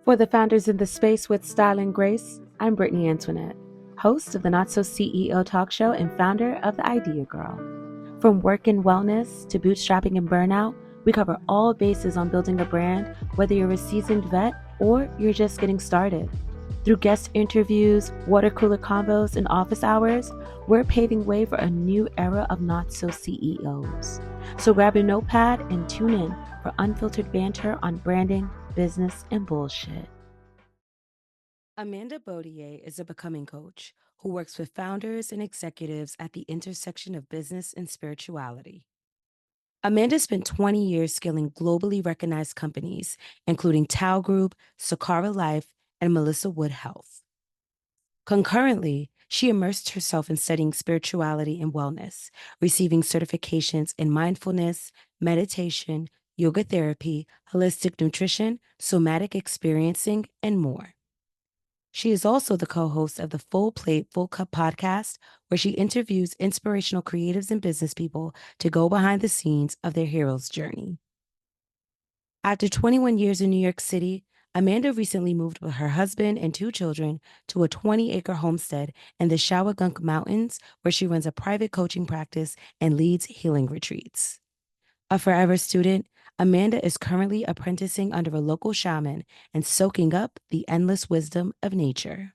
For the founders in the space with style and grace, I'm Brittany Antoinette, host of the Not So CEO talk show and founder of The Idea Girl. From work and wellness to bootstrapping and burnout, we cover all bases on building a brand, whether you're a seasoned vet or you're just getting started. Through guest interviews, water cooler combos, and office hours, we're paving way for a new era of Not So CEOs. So grab your notepad and tune in for unfiltered banter on branding, business, and bullshit. Amanda Baudier is a becoming coach who works with founders and executives at the intersection of business and spirituality. Amanda spent 20 years scaling globally recognized companies, including Tao Group, Sakara Life, and Melissa Wood Health. Concurrently, she immersed herself in studying spirituality and wellness, receiving certifications in mindfulness, meditation, yoga therapy, holistic nutrition, somatic experiencing, and more. She is also the co-host of the Full Plate, Full Cup podcast, where she interviews inspirational creatives and business people to go behind the scenes of their hero's journey. After 21 years in New York City, Amanda recently moved with her husband and 2 children to a 20-acre homestead in the Shawagunk Mountains, where she runs a private coaching practice and leads healing retreats. A forever student, Amanda is currently apprenticing under a local shaman and soaking up the endless wisdom of nature.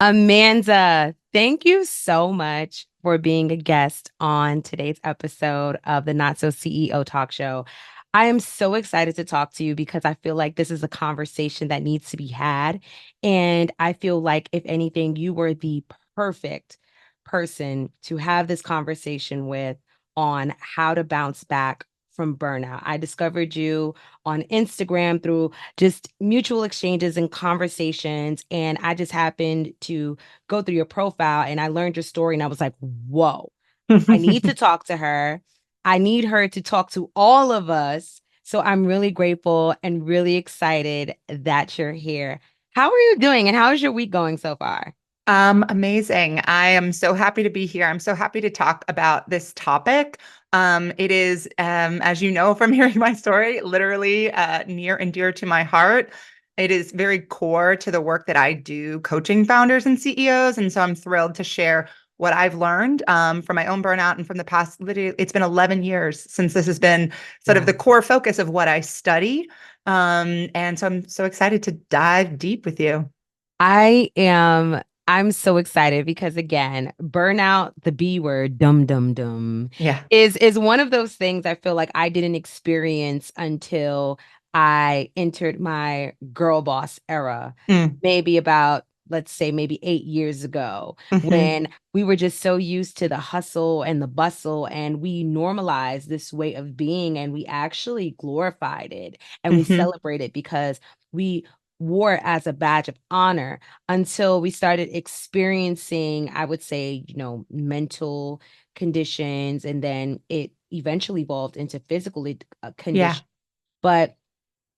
Amanda, thank you so much for being a guest on today's episode of the Not So CEO talk show. I am so excited to talk to you because I feel like this is a conversation that needs to be had. And I feel like, if anything, you were the perfect person to have this conversation with on how to bounce back from burnout. I discovered you on Instagram through just mutual exchanges and conversations. And I just happened to go through your profile and I learned your story and I was like, whoa, I need to talk to her. I need her to talk to all of us. So I'm really grateful and really excited that you're here. How are you doing and how is your week going so far? Amazing. I am so happy to be here. I'm so happy to talk about this topic. It is, as you know from hearing my story, literally near and dear to my heart. It is very core to the work that I do, coaching founders and CEOs. And so I'm thrilled to share what I've learned from my own burnout and from the past. Literally, it's been 11 years since this has been sort of Yeah. the core focus of what I study. And so I'm so excited to dive deep with you. I'm so excited because, again, burnout, the B word, dum dum dum, Yeah. is one of those things I feel like I didn't experience until I entered my girl boss era, Mm. maybe about, let's say, maybe 8 years ago, Hmm. when we were just so used to the hustle and the bustle, and we normalized this way of being, and we actually glorified it and we Hmm. celebrated because we wore it as a badge of honor until we started experiencing, I would say, mental conditions, and then it eventually evolved into physical Yeah. condition. But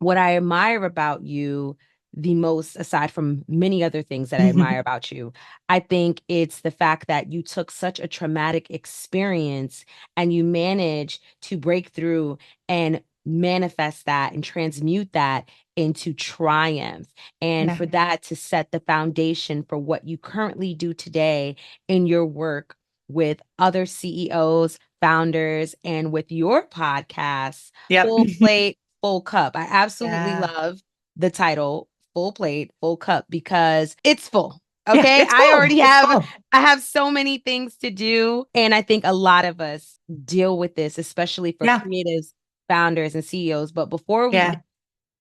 what I admire about you the most, aside from many other things that I admire about you, I think it's the fact that you took such a traumatic experience and you managed to break through and manifest that and transmute that into triumph. And Yeah. for that to set the foundation for what you currently do today in your work with other CEOs, founders, and with your podcast, Yep. Full Plate, Full Cup. I absolutely Yeah. love the title Full Plate, Full Cup because it's full. Yeah. Okay. It's full. It's full. I have so many things to do. And I think a lot of us deal with this, especially for Yeah. creatives, founders, and CEOs. But before we Yeah.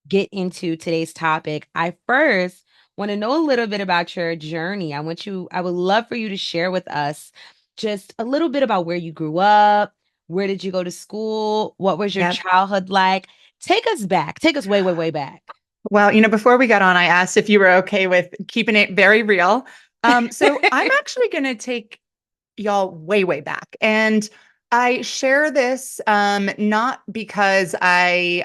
get into today's topic, I first want to know a little bit about your journey. I would love for you to share with us just a little bit about where you grew up. Where did you go to school? What was your Yep. childhood like? Take us back. Take us way, way, way back. Well, before we got on, I asked if you were okay with keeping it very real. So I'm actually going to take y'all way, way back. And I share this not because I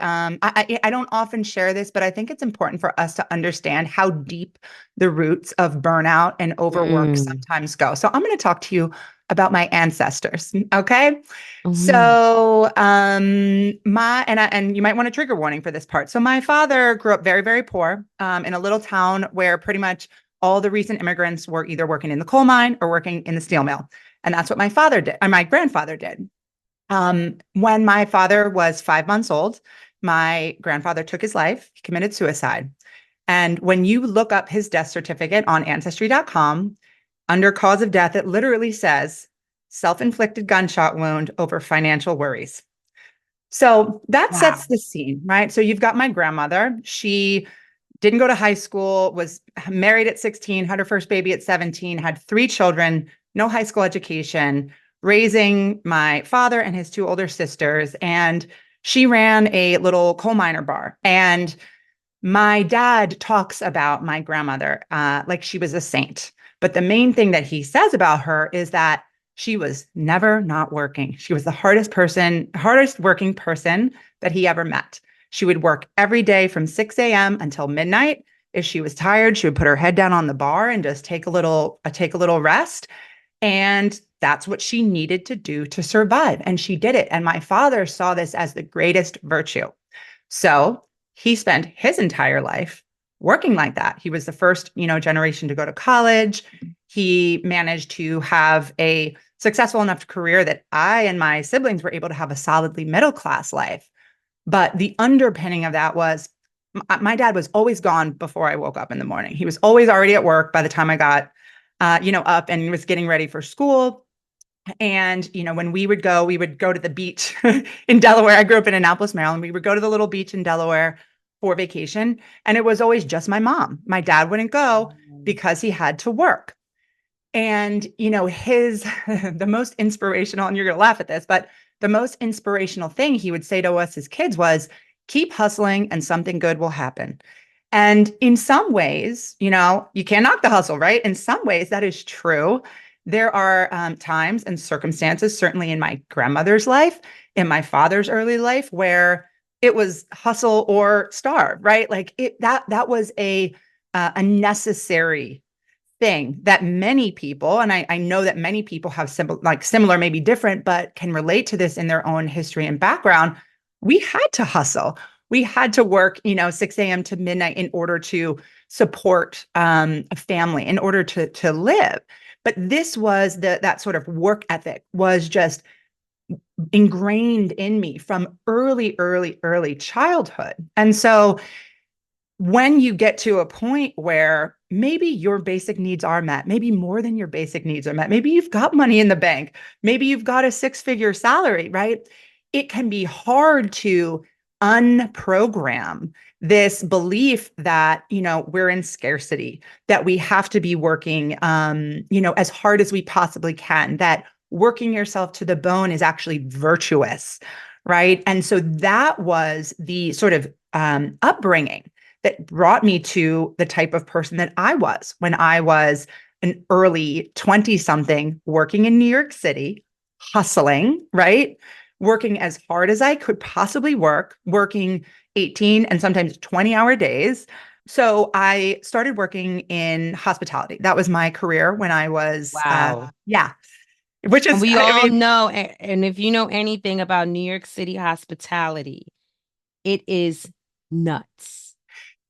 don't often share this, but I think it's important for us to understand how deep the roots of burnout and overwork Mm, sometimes go. So I'm going to talk to you about my ancestors. Okay. Mhm. So, and you might want a trigger warning for this part. So my father grew up very, very poor, in a little town where pretty much all the recent immigrants were either working in the coal mine or working in the steel mill. And that's what my father did, or my grandfather did. When my father was 5 months old, my grandfather took his life. He committed suicide. And when you look up his death certificate on ancestry.com, under cause of death, it literally says self-inflicted gunshot wound over financial worries. So that Wow. sets the scene, right? So you've got my grandmother. She didn't go to high school, was married at 16, had her first baby at 17, had 3 children, no high school education, raising my father and his 2 older sisters. And she ran a little coal miner bar. And my dad talks about my grandmother like she was a saint. But the main thing that he says about her is that she was never not working. She was the hardest working person that he ever met. She would work every day from 6 a.m. until midnight. If she was tired, she would put her head down on the bar and just take a little rest. And that's what she needed to do to survive. And she did it. And my father saw this as the greatest virtue. So he spent his entire life working like that. He was the first, generation to go to college. He managed to have a successful enough career that I and my siblings were able to have a solidly middle class life. But the underpinning of that was my dad was always gone before I woke up in the morning. He was always already at work by the time I got, up and was getting ready for school. And, when we would go to the beach in Delaware. I grew up in Annapolis, Maryland. We would go to the little beach in Delaware for vacation. And it was always just my mom. My dad wouldn't go Um, because he had to work. And, the most inspirational, and you're going to laugh at this, but the most inspirational thing he would say to us as kids was, keep hustling and something good will happen. And in some ways, you can't knock the hustle, right? In some ways, that is true. There are times and circumstances, certainly in my grandmother's life, in my father's early life, where it was hustle or starve, right? Like that was a necessary thing that many people, and I know that many people have similar, maybe different, but can relate to this in their own history and background. We had to hustle. We had to work, 6 a.m. to midnight in order to support a family, in order to live. But this was that sort of work ethic was just ingrained in me from early, early, early childhood. And so when you get to a point where maybe your basic needs are met, maybe more than your basic needs are met, maybe you've got money in the bank, maybe you've got a 6-figure salary, right? It can be hard to unprogram this belief that, we're in scarcity, that we have to be working, as hard as we possibly can, that working yourself to the bone is actually virtuous, right? And so that was the sort of upbringing that brought me to the type of person that I was when I was an early 20 something working in New York City, hustling, right? Working as hard as I could possibly working 18 and sometimes 20-hour days. So I started working in hospitality. That was my career when I was, wow. yeah, which And is, we I all mean, know, and if you know anything about New York City hospitality, it is nuts.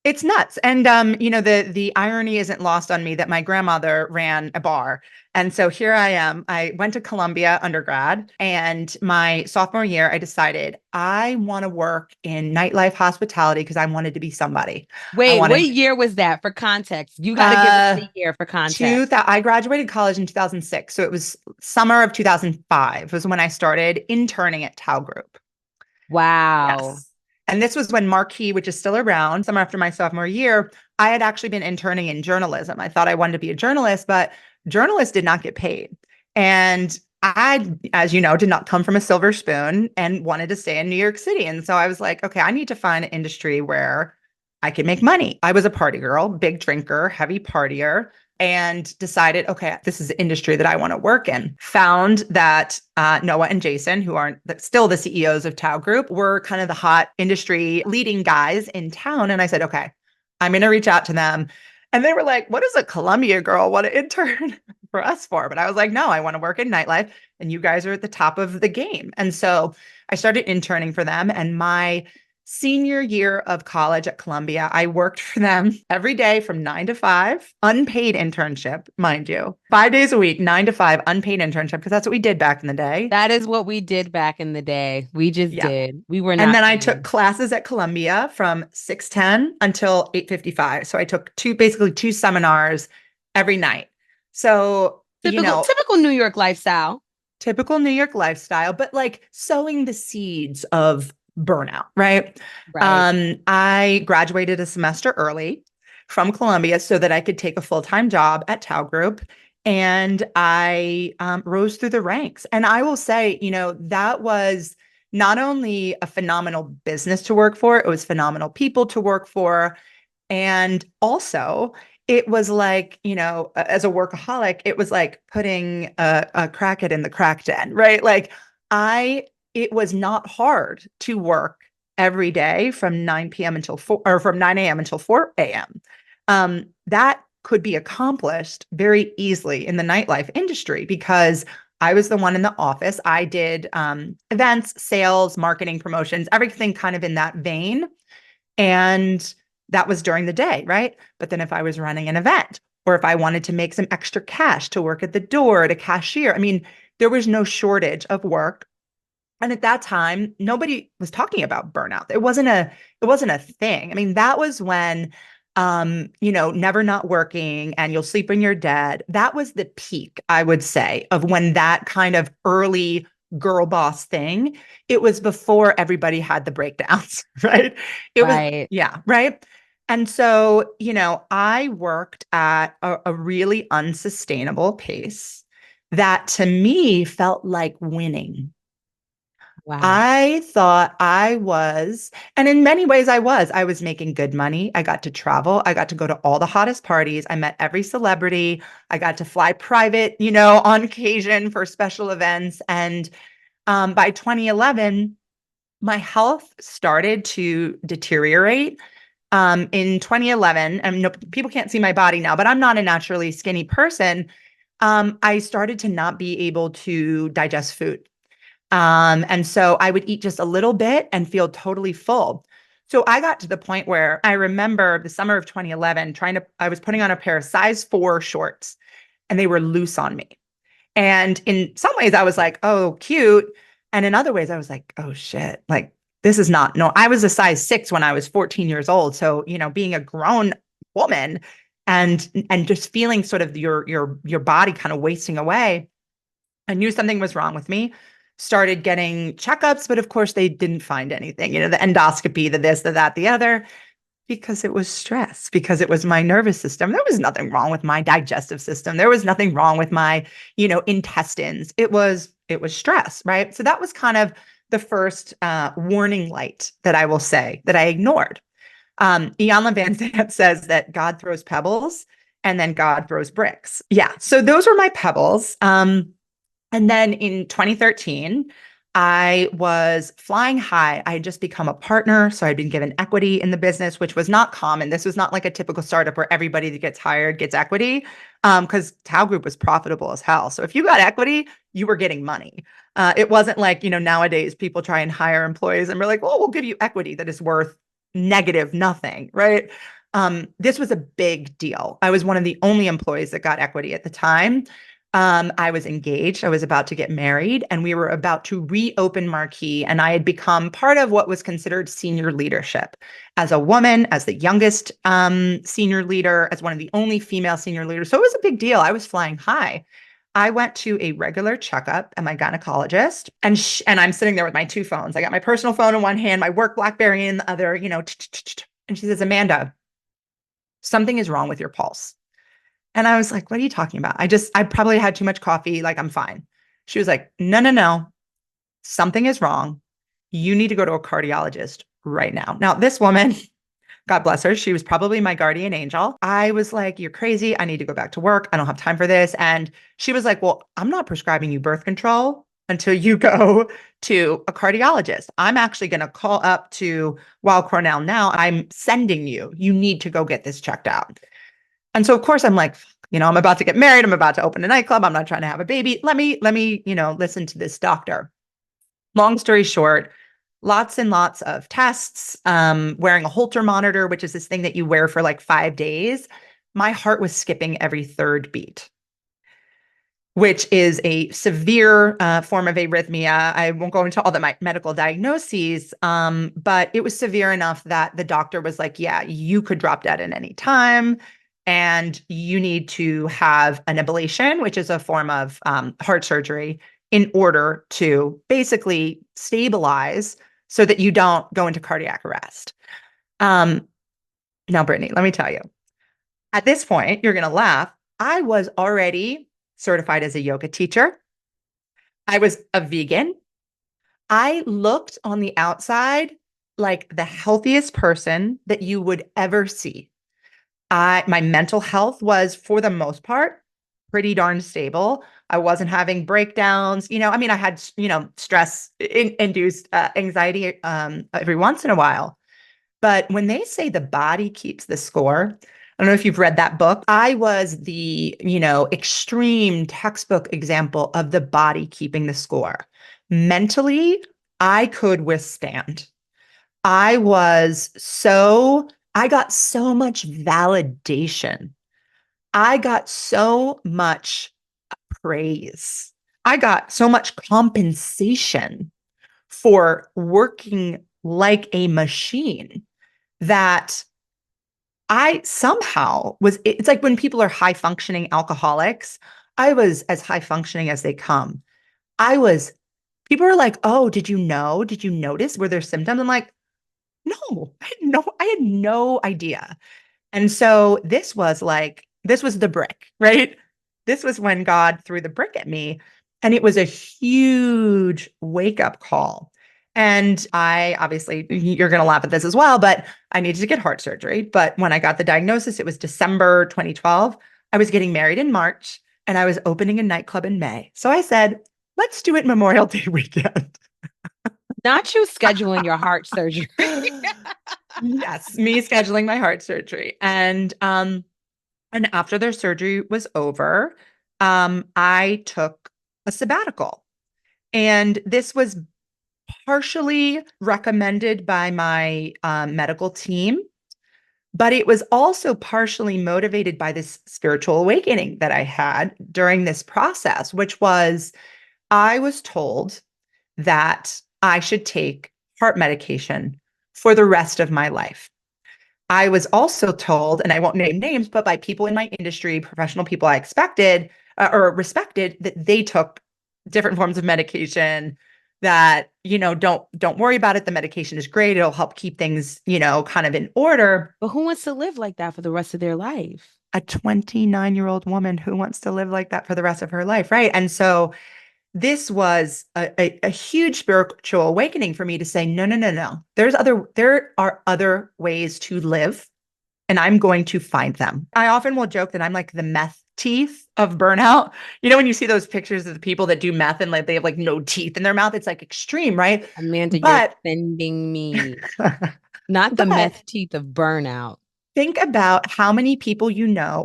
it's nuts. And the irony isn't lost on me that my grandmother ran a bar. And so here I am. I went to Columbia undergrad, and my sophomore year I decided I want to work in nightlife hospitality because I wanted to be somebody. I Wait, what wanted year was that for context? You got to give us uh the year for two context. that I graduated college in 2006. So it was summer of 2005 was when I started interning at Tao Group. Wow. Yes. And this was when Marquee, which is still around, summer after my sophomore year, I had actually been interning in journalism. I thought I wanted to be a journalist, but journalists did not get paid. And I, as you know, did not come from a silver spoon and wanted to stay in New York City. And so I was like, okay, I need to find an industry where I can make money. I was a party girl, big drinker, heavy partier, and decided, okay, this is the industry that I want to work in. Found that Noah and Jason, who are still the CEOs of Tao Group, were kind of the hot industry leading guys in town. And I said, okay, I'm going to reach out to them. And they were like, what does a Columbia girl want to intern? for us for. But I was like, no, I want to work in nightlife and you guys are at the top of the game. And so I started interning for them. And my senior year of college at Columbia, I worked for them every day from 9 to 5, unpaid internship, mind you, 5 days a week, 9 to 5, unpaid internship, because that's what we did back in the day. That is what we did back in the day. We just Yeah. did. We were And not then I took paid. classes at Columbia from 6:10 until 8:55. So I took basically two seminars every night. So, Typical New York lifestyle. typical New York lifestyle, but like sowing the seeds of burnout, right? Right. I graduated a semester early from Columbia so that I could take a full-time job at Tao Group. And I rose through the ranks. And I will say, that was not only a phenomenal business to work for, it was phenomenal people to work for. And also, it was like, as a workaholic, it was like putting a crackhead in the crack den, right? Like it was not hard to work every day from 9 p.m. until 4, or from 9 a.m. until 4 a.m. That could be accomplished very easily in the nightlife industry because I was the one in the office. I did events, sales, marketing, promotions, everything kind of in that vein. And that was during the day, right? But then if I was running an event or if I wanted to make some extra cash to work at the door, to cashier, I mean, there was no shortage of work. And at that time, nobody was talking about burnout. It wasn't a thing. I mean, that was when never not working and you'll sleep when you're dead. That was the peak, I would say, of when that kind of early girl boss thing. It was before everybody had the breakdowns, right? It was, Right. yeah, right. And so, I worked at a really unsustainable pace that to me felt like winning. Wow. I thought I was, and in many ways I was making good money. I got to travel. I got to go to all the hottest parties. I met every celebrity. I got to fly private, on occasion for special events. And by 2011, my health started to deteriorate. In 2011, and no, people can't see my body now, but I'm not a naturally skinny person. I started to not be able to digest food. And so I would eat just a little bit and feel totally full. So I got to the point where I remember the summer of 2011 I was putting on a pair of size 4 shorts and they were loose on me. And in some ways I was like, oh, cute. And in other ways I was like, oh shit, like this is not, no, I was a size 6 when I was 14 years old. So, being a grown woman and just feeling sort of your body kind of wasting away, I knew something was wrong with me. Started getting checkups, but of course they didn't find anything, the endoscopy, the this, the that, the other, because it was stress, because it was my nervous system. There was nothing wrong with my digestive system. There was nothing wrong with my, intestines. It was stress, right? So that was kind of the first warning light that I will say that I ignored. Ian Van Zandt says that God throws pebbles and then God throws bricks. Yeah. So those were my pebbles. And then in 2013, I was flying high. I had just become a partner. So I'd been given equity in the business, which was not common. This was not like a typical startup where everybody that gets hired gets equity, because Tao Group was profitable as hell. So if you got equity, you were getting money. It wasn't like, nowadays people try and hire employees and we're like, well, we'll give you equity that is worth negative nothing, right? This was a big deal. I was one of the only employees that got equity at the time. I was engaged. I was about to get married, and we were about to reopen Marquee. And I had become part of what was considered senior leadership as a woman, as the youngest senior leader, as one of the only female senior leaders. So it was a big deal. I was flying high. I went to a regular checkup at my gynecologist, and I'm sitting there with my two phones. I got my personal phone in one hand, my work BlackBerry in the other. And she says, "Amanda, something is wrong with your pulse." And I was like, what are you talking about? I probably had too much coffee. Like, I'm fine. She was like, no, no, no. Something is wrong. You need to go to a cardiologist right now. Now, this woman, God bless her, she was probably my guardian angel. I was like, you're crazy. I need to go back to work. I don't have time for this. And she was like, well, I'm not prescribing you birth control until you go to a cardiologist. I'm actually going to call up to Weill Cornell now. I'm sending you. You need to go get this checked out. And so, of course, I'm like, I'm about to get married. I'm about to open a nightclub. I'm not trying to have a baby. Let me, listen to this doctor. Long story short, lots and lots of tests, wearing a Holter monitor, which is this thing that you wear for like 5 days. My heart was skipping every third beat, which is a severe form of arrhythmia. I won't go into all the medical diagnoses, but it was severe enough that the doctor was like, yeah, you could drop dead at any time. And you need to have an ablation, which is a form of heart surgery, in order to basically stabilize so that you don't go into cardiac arrest. Um, Now, Brittany, let me tell you, at this point, you're going to laugh. I was already certified as a yoga teacher. I was a vegan. I looked on the outside like the healthiest person that you would ever see. My mental health was, for the most part, pretty darn stable. I wasn't having breakdowns. I had, stress induced anxiety every once in a while. But when they say the body keeps the score, I don't know if you've read that book. I was the, extreme textbook example of the body keeping the score. Mentally, I could withstand. I was so, I got so much validation. I got so much praise. I got so much compensation for working like a machine that I somehow it's like when people are high functioning alcoholics, I was as high functioning as they come. I was, People are like, oh, did you know? Did you notice? Were there symptoms? I'm like, no, I had no idea. And so this was the brick, right? This was when God threw the brick at me. And it was a huge wake up call. And I obviously, you're going to laugh at this as well, but I needed to get heart surgery. But when I got the diagnosis, it was December 2012. I was getting married in March and I was opening a nightclub in May. So I said, let's do it Memorial Day weekend. Not you scheduling your heart surgery. Yes, me scheduling my heart surgery. And after their surgery was over, I took a sabbatical. And this was partially recommended by my medical team, but it was also partially motivated by this spiritual awakening that I had during this process, which was I was told that I should take heart medication for the rest of my life. I was also told, and I won't name names, but by people in my industry, professional people I expected or respected, that they took different forms of medication. That don't worry about it. The medication is great. It'll help keep things kind of in order. But who wants to live like that for the rest of their life? A 29-year-old woman who wants to live like that for the rest of her life, right? And so this was a huge spiritual awakening for me to say, no, no, no, no. There are other ways to live, and I'm going to find them. I often will joke that I'm like the meth teeth of burnout. When you see those pictures of the people that do meth and like they have like no teeth in their mouth, it's like extreme, right? Amanda, you're But sending me not the but meth teeth of burnout. think about how many people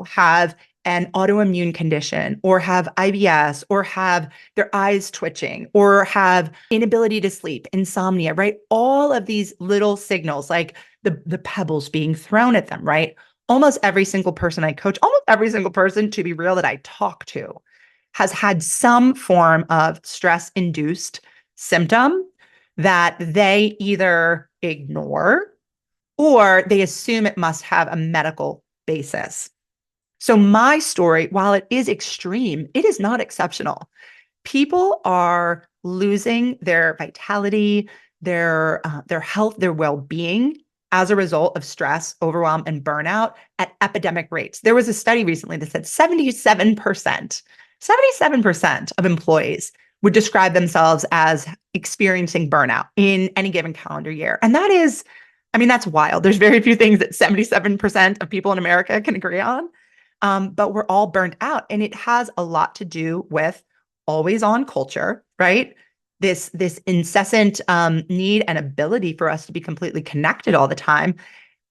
have an autoimmune condition or have IBS or have their eyes twitching or have inability to sleep, insomnia, right? All of these little signals, like the pebbles being thrown at them, right? Almost every single person I coach, almost every single person, to be real, that I talk to has had some form of stress-induced symptom that they either ignore or they assume it must have a medical basis. So my story, while it is extreme, it is not exceptional. People are losing their vitality, their health, their well-being as a result of stress, overwhelm, and burnout at epidemic rates. There was a study recently that said 77% of employees would describe themselves as experiencing burnout in any given calendar year. And that's wild. There's very few things that 77% of people in America can agree on. But we're all burnt out. And it has a lot to do with always on culture, right? This incessant need and ability for us to be completely connected all the time.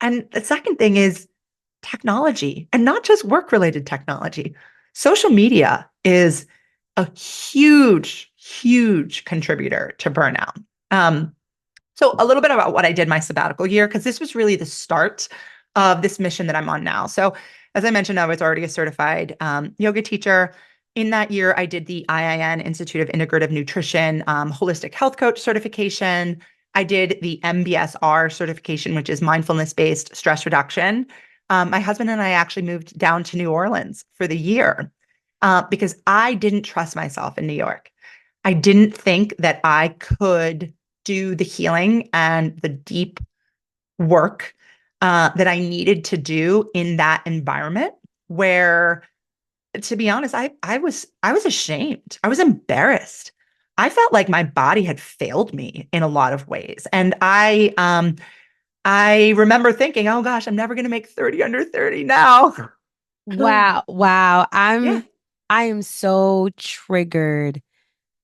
And the second thing is technology, and not just work-related technology. Social media is a huge, huge contributor to burnout. Um, so a little bit about what I did my sabbatical year, because this was really the start of this mission that I'm on now. So as I mentioned, I was already a certified yoga teacher. In that year, I did the IIN Institute of Integrative Nutrition Holistic Health Coach certification. I did the MBSR certification, which is mindfulness-based stress reduction. My husband and I actually moved down to New Orleans for the year because I didn't trust myself in New York. I didn't think that I could do the healing and the deep work that I needed to do in that environment where, to be honest, I was ashamed. I was embarrassed. I felt like my body had failed me in a lot of ways. And I remember thinking, oh gosh, I'm never going to make 30 under 30 now. Wow. Wow. Yeah. I am so triggered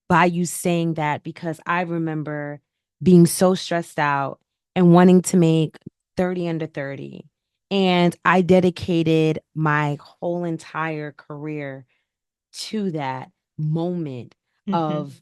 by you saying that because I remember being so stressed out and wanting to make 30 under 30. And I dedicated my whole entire career to that moment Hmm. of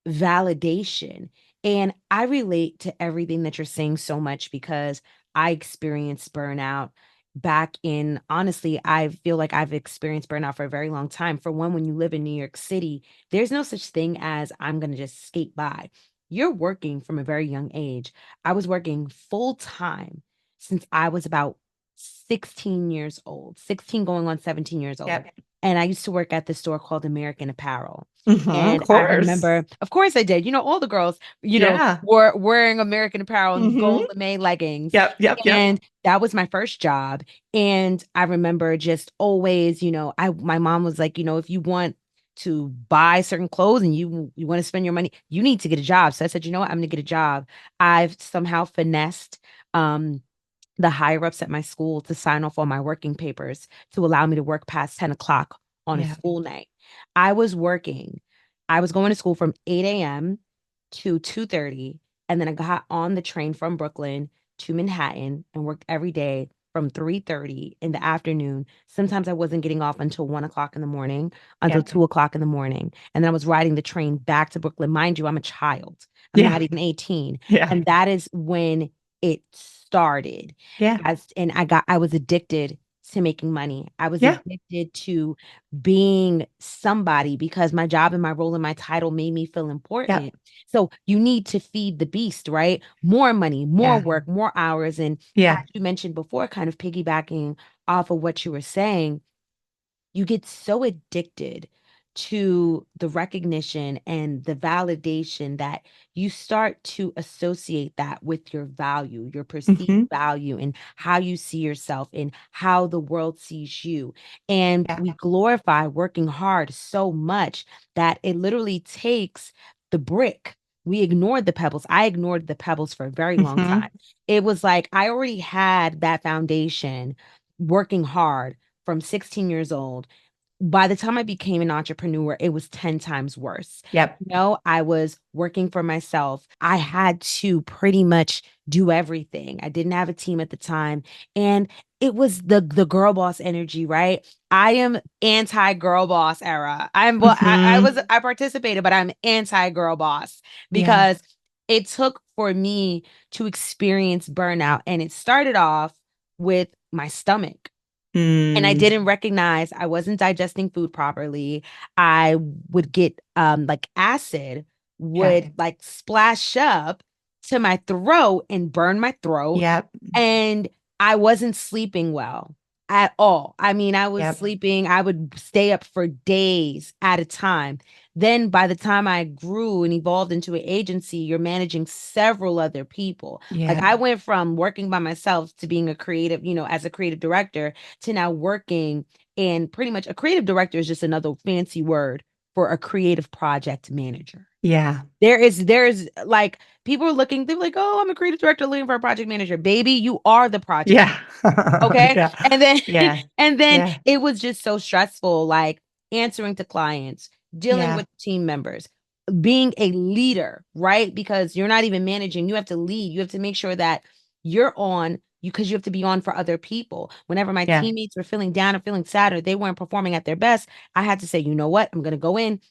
validation. And I relate to everything that you're saying so much because I experienced burnout back in, honestly, I feel like I've experienced burnout for a very long time. For one, when you live in New York City, there's no such thing as I'm going to just skate by. You're working from a very young age. I was working full time since I was about 16 years old, 16 going on 17 years old. Yep. And I used to work at the store called American Apparel. Hmm. Of And I course. remember, of course I did. All the girls, Yeah. were wearing American Apparel and Hmm. gold lame leggings. Yep. Yep. Yep. And that was my first job. And I remember just always, my mom was like, if you want to buy certain clothes and you want to spend your money, you need to get a job. So I said, you know what, I'm gonna get a job. I've somehow finessed um the higher ups at my school to sign off on my working papers to allow me to work past 10 o'clock on a Yeah. school night. I was working, I was going to school from 8 a.m. to 2:30. And then I got on the train from Brooklyn to Manhattan and worked every day from 3:30 in the afternoon. Sometimes I wasn't getting off until 1 o'clock in the morning, until Yep. 2 o'clock in the morning. And then I was riding the train back to Brooklyn. Mind you, I'm a child. I'm Yeah. not even 18. Yeah. And that is when it started. Yeah. I was addicted to making money. I was Yeah. addicted to being somebody because my job and my role and my title made me feel Yep. important. So you need to feed the beast, right? More money, more Yeah. work, more hours. And as Yeah. you mentioned before, kind of piggybacking off of what you were saying, you get so addicted to the recognition and the validation that you start to associate that with your value, your perceived Hmm. value, and how you see yourself and how the world sees you. And Yeah. we glorify working hard so much that it literally takes the brick. We ignored the pebbles. I ignored the pebbles for a very long Hmm. time. It was like I already had that foundation working hard from 16 years old. By the time I became an entrepreneur, it was 10 times worse. Yep. I was working for myself. I had to pretty much do everything. I didn't have a team at the time. And it was the girl boss energy, right? I am anti girl boss era. Hmm. I participated, but I'm anti girl boss Yeah. because it took for me to experience burnout. And it started off with my stomach. And I Mm. didn't recognize I wasn't digesting food properly. I would get like acid Yeah. would like splash up to my throat and burn my throat. Yep. And I wasn't sleeping well at all. I mean, Yep. I would stay up for days at a time. Then by the time I grew and evolved into an agency, you're managing several other people. Like Yeah. I went from working by myself to being a creative, as a creative director to now working, and pretty much a creative director is just another fancy word for a creative project manager. Yeah. There's like people are looking, they're like, oh, I'm a creative director looking for a project manager. Baby, you are the project. Yeah. Okay. Yeah. And then Yeah. and then Yeah. it was just so stressful, like answering to clients, dealing Yeah. with team members, being a leader, right? Because you're not even managing, you have to lead. You have to make sure that you're on because you have to be on for other people. Whenever my Yeah. teammates were feeling down or feeling sad or they weren't performing at their best, I had to say, you know what? I'm going to go in.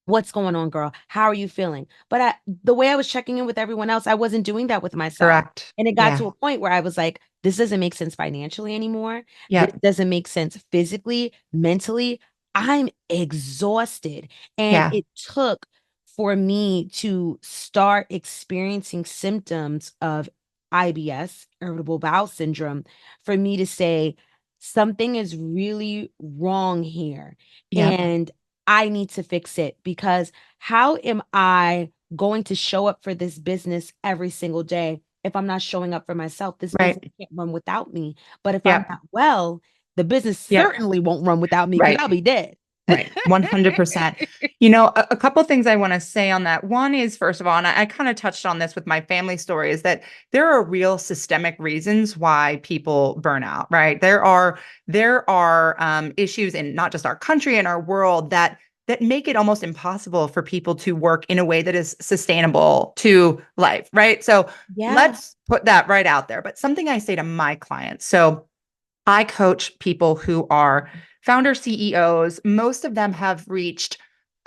What's going on, girl? How are you feeling? But the way I was checking in with everyone else, I wasn't doing that with myself. Correct. And it got Yeah. to a point where I was like, this doesn't make sense financially anymore. This Yep. doesn't make sense physically, mentally. I'm exhausted. And Yeah. it took for me to start experiencing symptoms of IBS, irritable bowel syndrome, for me to say, something is really wrong here. Yep. And I need to fix it because how am I going to show up for this business every single day if I'm not showing up for myself? This business Right. can't run without me. But if I'm Yep. not well, the business Yep. certainly won't run without me because Right. I'll be dead. Right. 100%. You know, a couple things I want to say on that. One is, first of all, and I kind of touched on this with my family story, is that there are real systemic reasons why people burn out, right? There are issues in not just our country and our world that make it almost impossible for people to work in a way that is sustainable to life, right? So Yeah. let's put that right out there. But something I say to my clients, so I coach people who are founder CEOs. Most of them have reached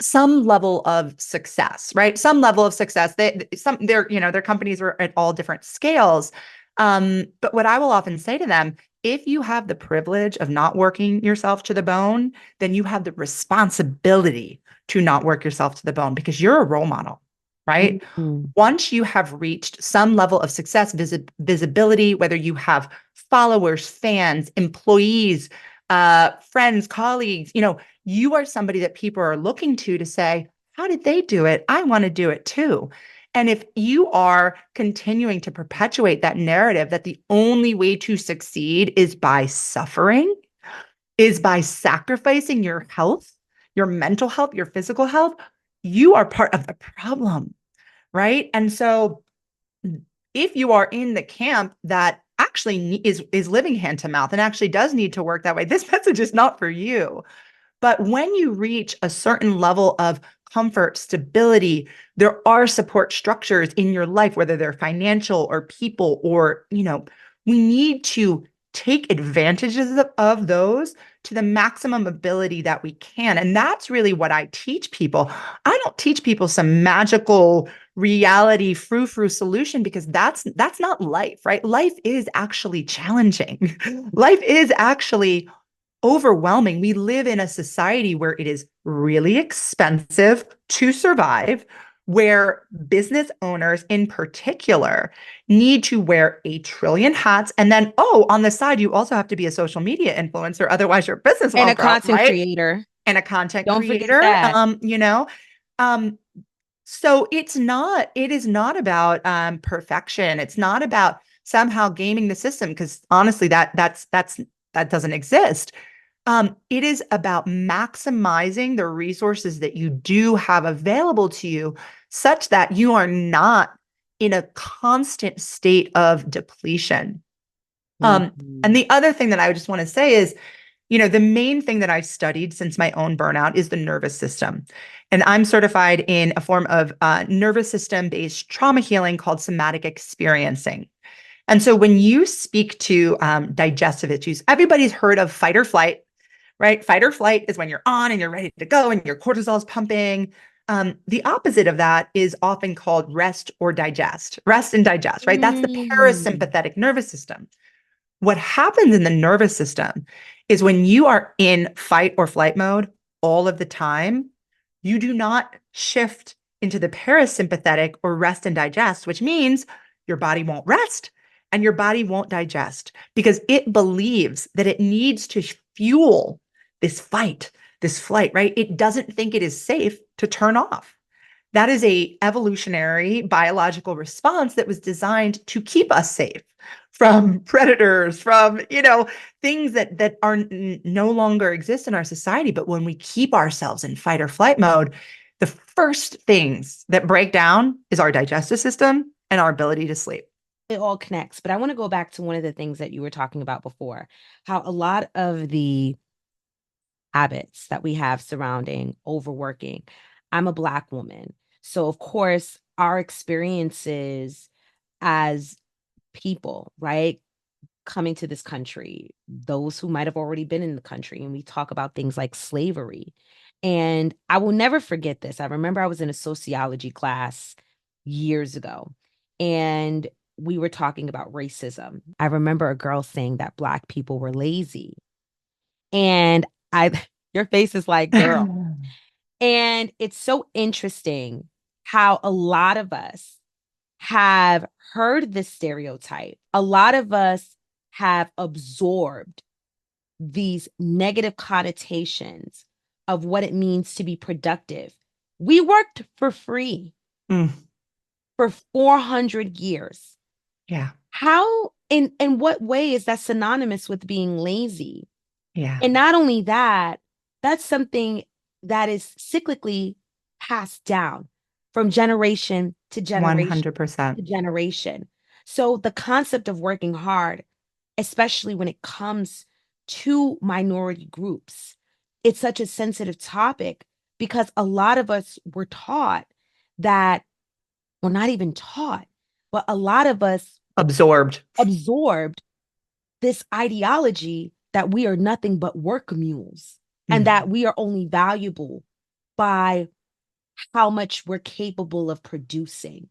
some level of success, right? Some level of success. Their companies are at all different scales. But what I will often say to them, if you have the privilege of not working yourself to the bone, then you have the responsibility to not work yourself to the bone because you're a role model, right? Mhm. Once you have reached some level of success, visibility, whether you have followers, fans, employees, friends, colleagues, you are somebody that people are looking to say, how did they do it? I want to do it too. And if you are continuing to perpetuate that narrative that the only way to succeed is by suffering, is by sacrificing your health, your mental health, your physical health, you are part of the problem, right? And so if you are in the camp that actually is living hand to mouth and actually does need to work that way, this message is not for you. But when you reach a certain level of comfort, stability, there are support structures in your life, whether they're financial or people, or, we need to take advantages of those to the maximum ability that we can. And that's really what I teach people. I don't teach people some magical reality frou-frou solution because that's not life, right? Life is actually challenging. Life is actually overwhelming. We live in a society where it is really expensive to survive, where business owners in particular need to wear a trillion hats. And then, oh, on the side, you also have to be a social media influencer. Otherwise, your business And won't a grow, content right? creator. And a content Don't forget creator. that. Um, so it is not about perfection. It's not about somehow gaming the system, because honestly, that doesn't exist. It is about maximizing the resources that you do have available to you such that you are not in a constant state of depletion. And Mhm. the other thing that I just want to say is, the main thing that I've studied since my own burnout is the nervous system. And I'm certified in a form of nervous system based trauma healing called somatic experiencing. And so when you speak to digestive issues, everybody's heard of fight or flight, right? Fight or flight is when you're on and you're ready to go and your cortisol is pumping. The opposite of that is often called rest and digest, right? That's the Mm. parasympathetic nervous system. What happens in the nervous system is when you are in fight or flight mode all of the time, you do not shift into the parasympathetic or rest and digest, which means your body won't rest and your body won't digest because it believes that it needs to fuel this fight, this flight, right? It doesn't think it is safe to turn off. That is a evolutionary biological response that was designed to keep us safe from predators, from, things that are no longer exist in our society. But when we keep ourselves in fight or flight mode, the first things that break down is our digestive system and our ability to sleep. It all connects. But I want to go back to one of the things that you were talking about before, how a lot of the habits that we have surrounding overworking. I'm a Black woman. So, of course, our experiences as people, right? coming to this country, those who might have already been in the country, and we talk about things like slavery. And I will never forget this. I remember I was in a sociology class years ago, and we were talking about racism. I remember a girl saying that Black people were lazy. And I, your face is like, girl. And it's so interesting how a lot of us have heard this stereotype. A lot of us have absorbed these negative connotations of what it means to be productive. We worked for free Mm. for 400 years. Yeah. How, in what way is that synonymous with being lazy? Yeah. And not only that, that's something that is cyclically passed down from generation to generation to 100%. generation. So the concept of working hard, especially when it comes to minority groups, it's such a sensitive topic because a lot of us were taught that, well, not even taught, but a lot of us Absorbed. absorbed this ideology that we are nothing but work mules and Mm. that we are only valuable by how much we're capable of producing.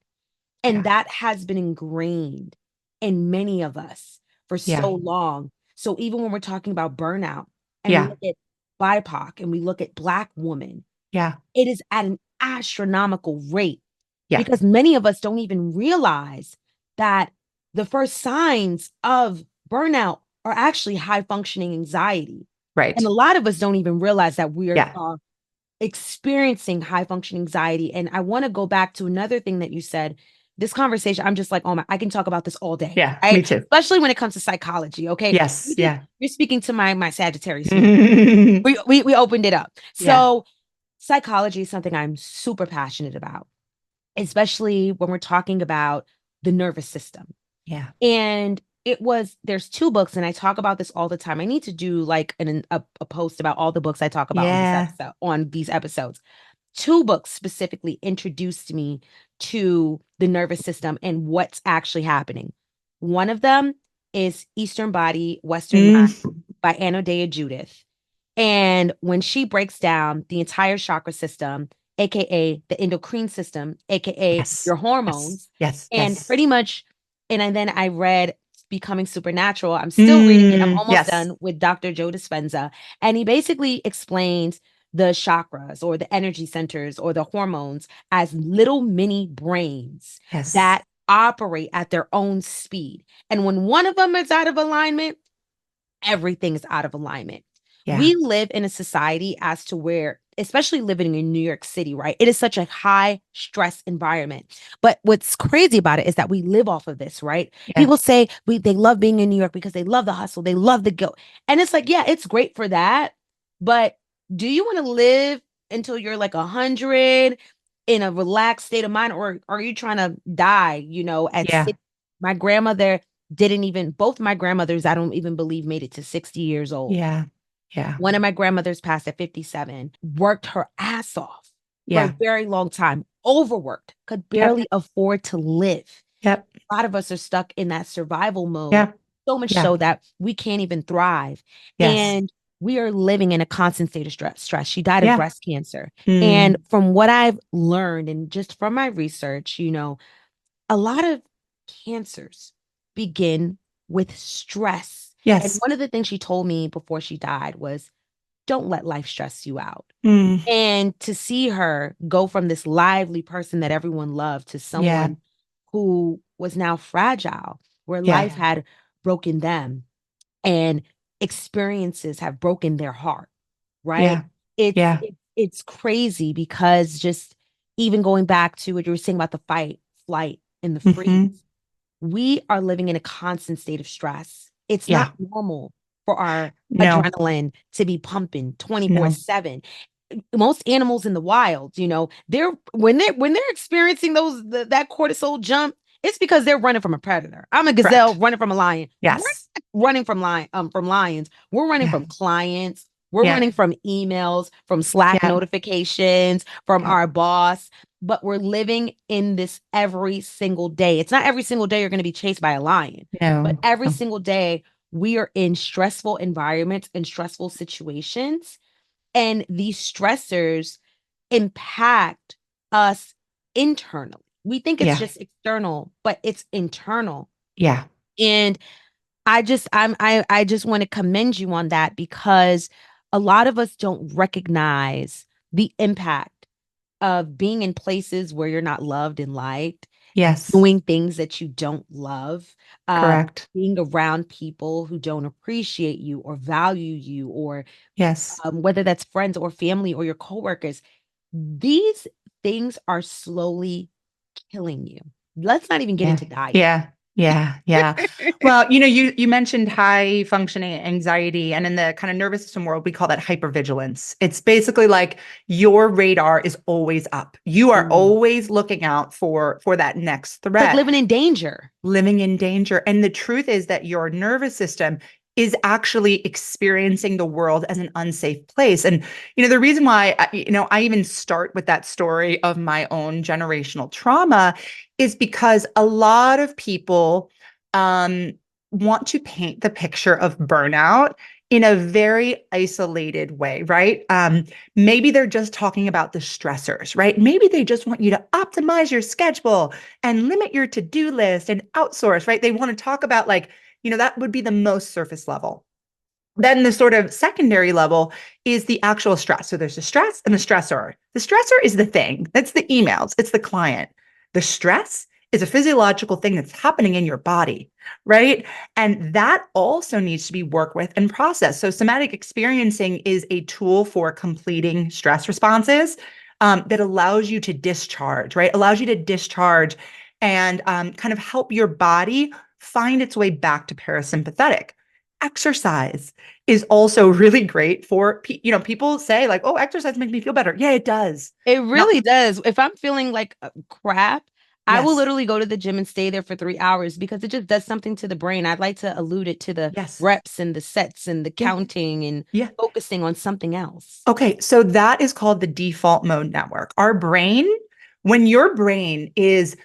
And Yeah. that has been ingrained in many of us for Yeah. so long. So even when we're talking about burnout and we Yeah. look at BIPOC and we look at Black women, Yeah. it is at an astronomical rate Yeah. because many of us don't even realize that the first signs of burnout are actually high functioning anxiety. And Right. a lot of us don't even realize that we are Yeah. experiencing high functioning anxiety. And I want to go back to another thing that you said. This conversation, I'm just like, oh my, I can talk about this all day, Yeah. Me right? too. Especially when it comes to psychology. Okay. Yes. Yeah. You're speaking to my Sagittarius. Yeah. We opened it up. So psychology is something I'm super passionate about, especially when we're talking about the nervous system. Yeah. And there's two books, and I talk about this all the time. I need to do like a post about all the books I talk about Yeah. on these episodes. Two books specifically introduced me to the nervous system and what's actually happening. One of them is Eastern Body, Western Mind Mm. by Anodea Judith. And when she breaks down the entire chakra system, aka the endocrine system, aka Yes. your Yes. hormones, Yes. and Yes. pretty much, then I read Becoming Supernatural. I'm still reading it. I'm Mm. almost Yes. done with Dr. Joe Dispenza. And he basically explains the chakras or the energy centers or the hormones as little mini brains Yes. that operate at their own speed. And when one of them is out of alignment, everything is out of alignment. Yeah. We live in a society as to where, especially living in New York City, right? It is such a high stress environment. But what's crazy about it is that we live off of this, right? Yeah. People say they love being in New York because they love the hustle, they love the guilt. And it's like, yeah, it's great for that. But do you want to live until you're like 100 in a relaxed state of mind, or are you trying to die, at Yeah. 60? My grandmother didn't even, both my grandmothers, I don't even believe made it to 60 years old. Yeah. Yeah. One of my grandmothers passed at 57, worked her ass off for a Yeah. very long time, overworked, could Yep. barely afford to live. Yep. A lot of us are stuck in that survival mode, Yeah. so much Yeah. so that we can't even thrive. Yes. And we are living in a constant state of stress. She died of Yeah. breast cancer. And Mm. from what I've learned, and just from my research, a lot of cancers begin with stress. And Yes. one of the things she told me before she died was, don't let life stress you out. Mm. And to see her go from this lively person that everyone loved to Yeah. someone who was now fragile, where Yeah. life had broken them and experiences have broken their heart, right? Yeah. It's Yeah. it, it's crazy because just even going back to what you were saying about the fight, flight, and the freeze, Hmm. we are living in a constant state of stress. It's not Yeah. normal for our No. adrenaline to be pumping No. 24/7. Most animals in the wild, they're when they're experiencing that cortisol jump, it's because they're running from a predator. I'm a gazelle Correct. running from a lion. We're Yes. not running from lions. We're running Yeah. from clients. We're Yeah. running from emails, from Slack Yeah. notifications, from Yeah. our boss, but we're living in this every single day. It's not every single day you're going to be chased by a lion, but No. every No. single day we are in stressful environments and stressful situations. And these stressors impact us internally. We think it's Yeah. just external, but it's internal. Yeah. And I just want to commend you on that because a lot of us don't recognize the impact of being in places where you're not loved and liked, Yes. doing things that you don't love, uh, Correct. being around people who don't appreciate you or value you, or Yes. whether that's friends or family or your coworkers. These things are slowly killing you. Let's not even get Yeah. into diet. Yeah. Yeah. Yeah. Well, you mentioned high functioning anxiety, and in the kind of nervous system world, we call that hypervigilance. It's basically like your radar is always up. You are Mm. always looking out for that next It's like threat, living in danger. living in danger. And the truth is that your nervous system is actually experiencing the world as an unsafe place. And the reason why I even start with that story of my own generational trauma is because a lot of people um, want to paint the picture of burnout in a very isolated way, right? Maybe they're just talking about the stressors, right? Maybe they just want you to optimize your schedule and limit your to-do list and outsource, right? They want to talk about like, that would be the most surface level. Then the sort of secondary level is the actual stress. So there's the stress and the stressor. The stressor is the thing. That's the emails. It's the client. The stress is a physiological thing that's happening in your body, right? And that also needs to be worked with and processed. So somatic experiencing is a tool for completing stress responses that allows you to discharge, right? Allows you to discharge and kind of help your body find its way back to parasympathetic. Exercise is also really great for people say like, oh, exercise makes me feel better. Yeah, it does. It Not really does. If I'm feeling like crap, I will Yes. literally go to the gym and stay there for 3 hours because it just does something to the brain. I'd like to allude it to the Yes. reps and the sets and the Yeah. counting and Yeah. focusing on something else. Okay, so that is called the default mode network. Our brain, when your brain is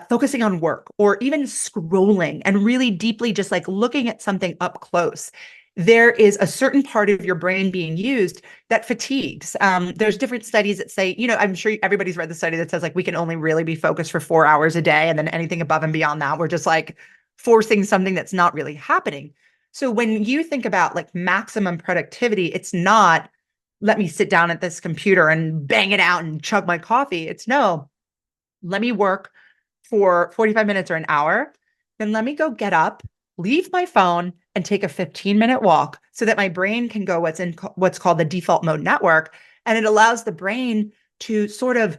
focusing on work or even scrolling and really deeply just like looking at something up close, there is a certain part of your brain being used that fatigues. There's different studies that say, I'm sure everybody's read the study that says like we can only really be focused for 4 hours a day. And then anything above and beyond that, we're just like forcing something that's not really happening. So when you think about like maximum productivity, it's not let me sit down at this computer and bang it out and chug my coffee. It's no, let me work for 45 minutes or an hour. Then let me go get up, leave my phone, and take a 15-minute walk so that my brain can go what's called the default mode network. And it allows the brain to sort of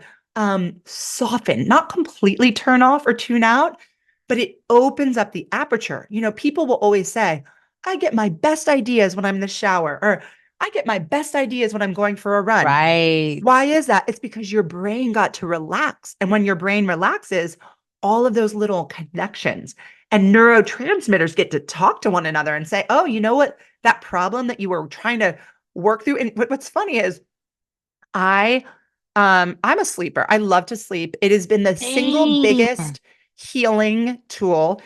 soften, not completely turn off or tune out, but it opens up the aperture. People will always say, I get my best ideas when I'm in the shower, or I get my best ideas when I'm going for a run. Right. Why is that? It's because your brain got to relax. And when your brain relaxes, all of those little connections and neurotransmitters get to talk to one another and say, oh, you know what? That problem that you were trying to work through. And what's funny is I I'm a sleeper. I love to sleep. It has been the single Same. biggest healing tool.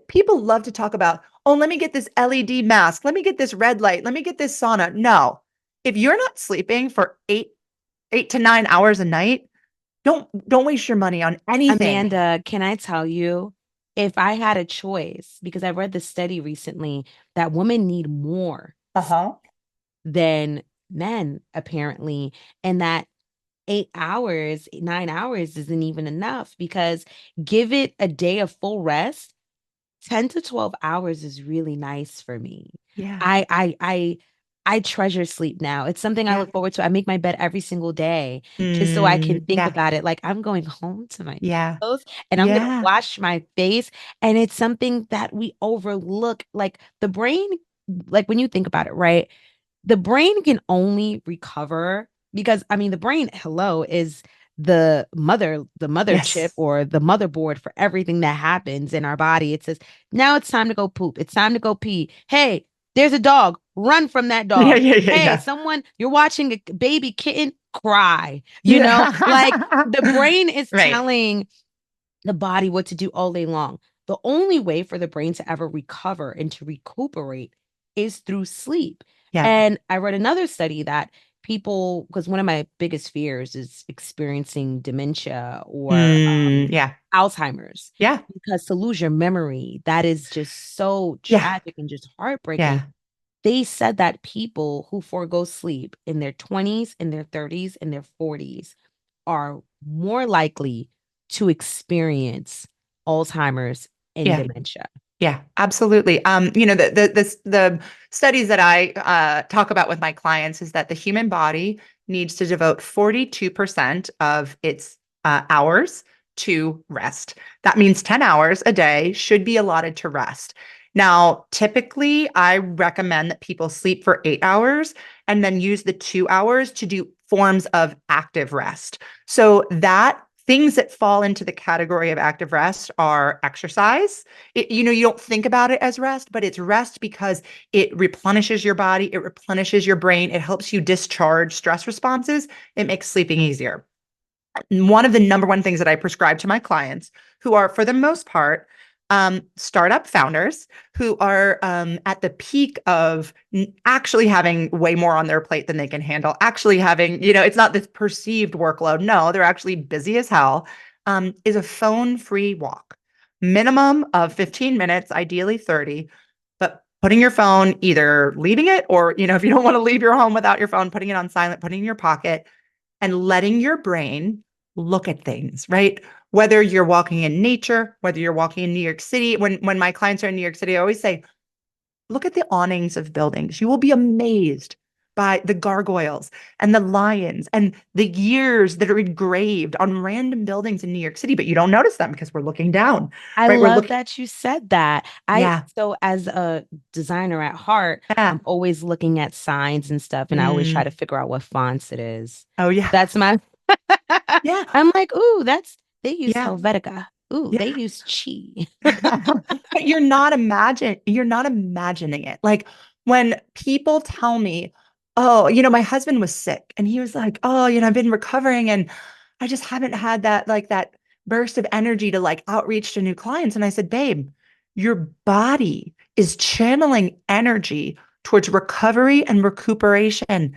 People love to talk about, oh, let me get this LED mask. Let me get this red light. Let me get this sauna. No. If you're not sleeping for 8 to 9 hours a night, don't waste your money on anything. Amanda, can I tell you, if I had a choice, because I read the study recently that women need more Uh-huh. than men, apparently, and that 8 hours, 9 hours isn't even enough because give it a day of full rest. 10 to 12 hours is really nice for me. Yeah. I treasure sleep now. It's something I Yeah. look forward to. I make my bed every single day just so I can think Yeah. about it. Like I'm going home to my Yeah. pillows and I'm gonna Yeah. wash my face. And it's something that we overlook. Like the brain, like when you think about it, right? The brain can only recover because I mean the brain, hello, is the mother chip Yes. or the motherboard for everything that happens in our body. It says, now it's time to go poop. It's time to go pee. Hey, there's a dog. run from that Yeah, dog. yeah, yeah, Hey, yeah. someone, you're watching a baby kitten cry, like Yeah. the brain is Right. telling the body what to do all day long. The only way for the brain to ever recover and to recuperate is through sleep. Yeah. And I read another study that people, because one of my biggest fears is experiencing dementia or Yeah. Alzheimer's, Yeah. because to lose your memory, that is just so Yeah. tragic and just heartbreaking. Yeah. They said that people who forego sleep in their 20s, in their 30s, in their 40s are more likely to experience Alzheimer's and Yeah. dementia. Yeah, absolutely. The studies that I talk about with my clients is that the human body needs to devote 42% of its hours to rest. That means 10 hours a day should be allotted to rest. Now, typically, I recommend that people sleep for 8 hours and then use the 2 hours to do forms of active rest. So that things that fall into the category of active rest are exercise. You don't think about it as rest, but it's rest because it replenishes your body, it replenishes your brain, it helps you discharge stress responses, it makes sleeping easier. One of the number one things that I prescribe to my clients, who are for the most part startup founders who are at the peak of actually having way more on their plate than they can handle, actually having, it's not this perceived workload. No, they're actually busy as hell, is a phone-free walk. Minimum of 15 minutes, ideally 30, but putting your phone, either leaving it or, if you don't want to leave your home without your phone, putting it on silent, putting it in your pocket, and letting your brain look at things, right? Whether you're walking in nature, whether you're walking in New York City. When my clients are in New York City, I always say, look at the awnings of buildings. You will be amazed by the gargoyles and the lions and the years that are engraved on random buildings in New York City, but you don't notice them because we're looking down, I right? We're love looking, that you said that. yeah, So as a designer at heart, yeah. I'm always looking at signs and stuff, and I always try Mm, to figure out what fonts it is. oh, yeah, That's my yeah, I'm like, ooh, they use yeah, Helvetica. Ooh, they yeah. use Chi. But you're not imagining it. Like when people tell me, oh, my husband was sick and he was like, oh, I've been recovering and I just haven't had that burst of energy to like outreach to new clients. And I said, babe, your body is channeling energy towards recovery and recuperation.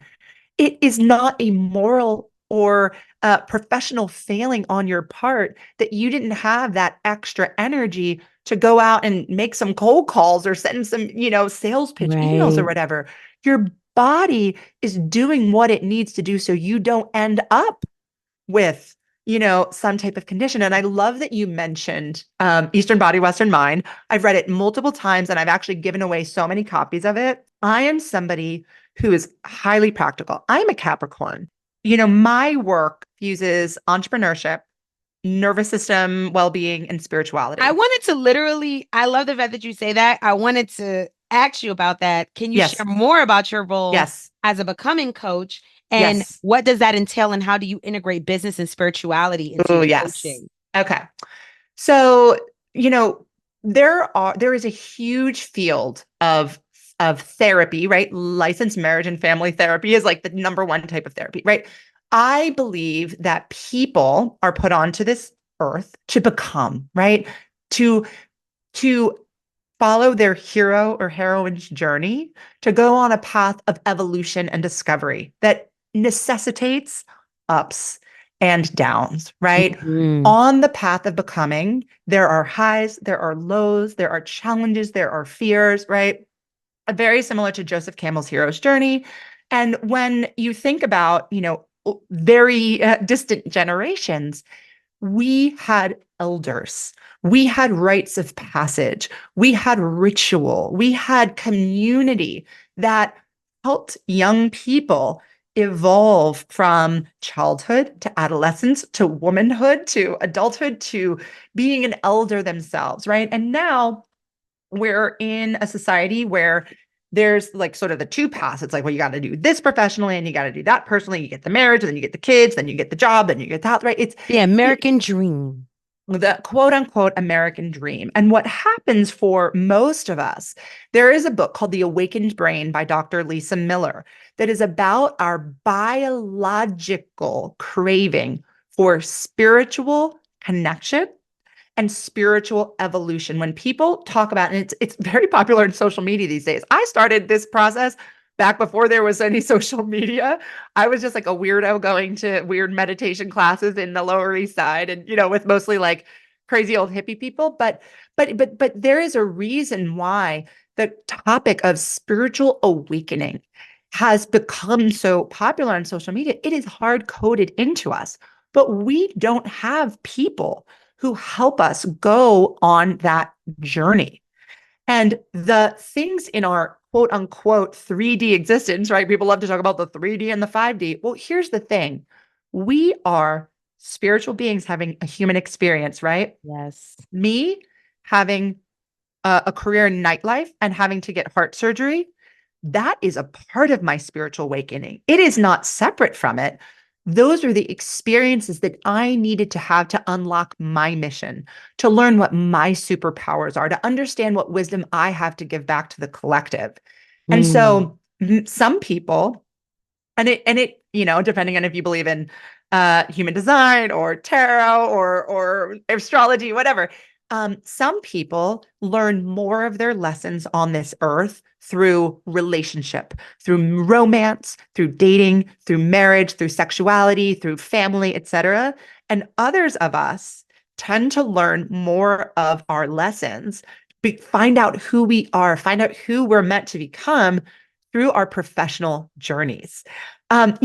It is not a moral or professional failing on your part that you didn't have that extra energy to go out and make some cold calls or send some, sales pitch emails or Right. whatever. Your body is doing what it needs to do so you don't end up with, some type of condition. And I love that you mentioned Eastern Body, Western Mind. I've read it multiple times and I've actually given away so many copies of it. I am somebody who is highly practical. I'm a Capricorn. My work fuses entrepreneurship, nervous system well-being, and I spirituality. wanted to literally, I love the fact that you say that. I wanted to ask you about that. Can you share Yes, more about your role yes, as a becoming coach? And yes. what does that entail? And how do you integrate business and spirituality into Oh, your yes. coaching? Okay. So, you know, there is a huge field of therapy, right? Licensed marriage and family therapy is like the number one type of therapy, right? I believe that people are put onto this earth to become, right? To to follow their hero or heroine's journey, to go on a path of evolution and discovery that necessitates ups and downs, right? Mhm. On the path of becoming, there are highs, there are lows, there are challenges, there are fears, right? Very similar to Joseph Campbell's hero's journey. And when you think about, very distant generations, we had elders, we had rites of passage, we had ritual, we had community that helped young people evolve from childhood to adolescence to womanhood to adulthood to being an elder themselves, right? And now we're in a society where there's like sort of the two paths. It's like, well, you got to do this professionally and you got to do that personally. You get the marriage, and then you get the kids, then you get the job, then you get that, right? The American dream. the quote unquote American dream. And what happens for most of us, there is a book called The Awakened Brain by Dr. Lisa Miller that is about our biological craving for spiritual connection and spiritual evolution. When people talk about, and it's very popular in social media these days. I started this process back before there was any social media. I was just like a weirdo going to weird meditation classes in the Lower East Side, and with mostly like crazy old hippie people. But there is a reason why the topic of spiritual awakening has become so popular on social media. It is hard coded into us, but we don't have people who help us go on that journey. And the things in our quote unquote 3D existence, right? People love to talk about the 3D and the 5D. Well, here's the thing. We are spiritual beings having a human experience, right? Yes. Me having a career in nightlife and having to get heart surgery, that is a part of my spiritual awakening. It is not separate from it. Those are the experiences that I needed to have to unlock my mission, to learn what my superpowers are, to understand what wisdom I have to give back to the collective. And Mm. so some people, and it, depending on if you believe in human design or tarot or astrology, whatever, some people learn more of their lessons on this earth through relationship, through romance, through dating, through marriage, through sexuality, through family, etc. And others of us tend to learn more of our lessons, find out who we are, find out who we're meant to become through our professional journeys. I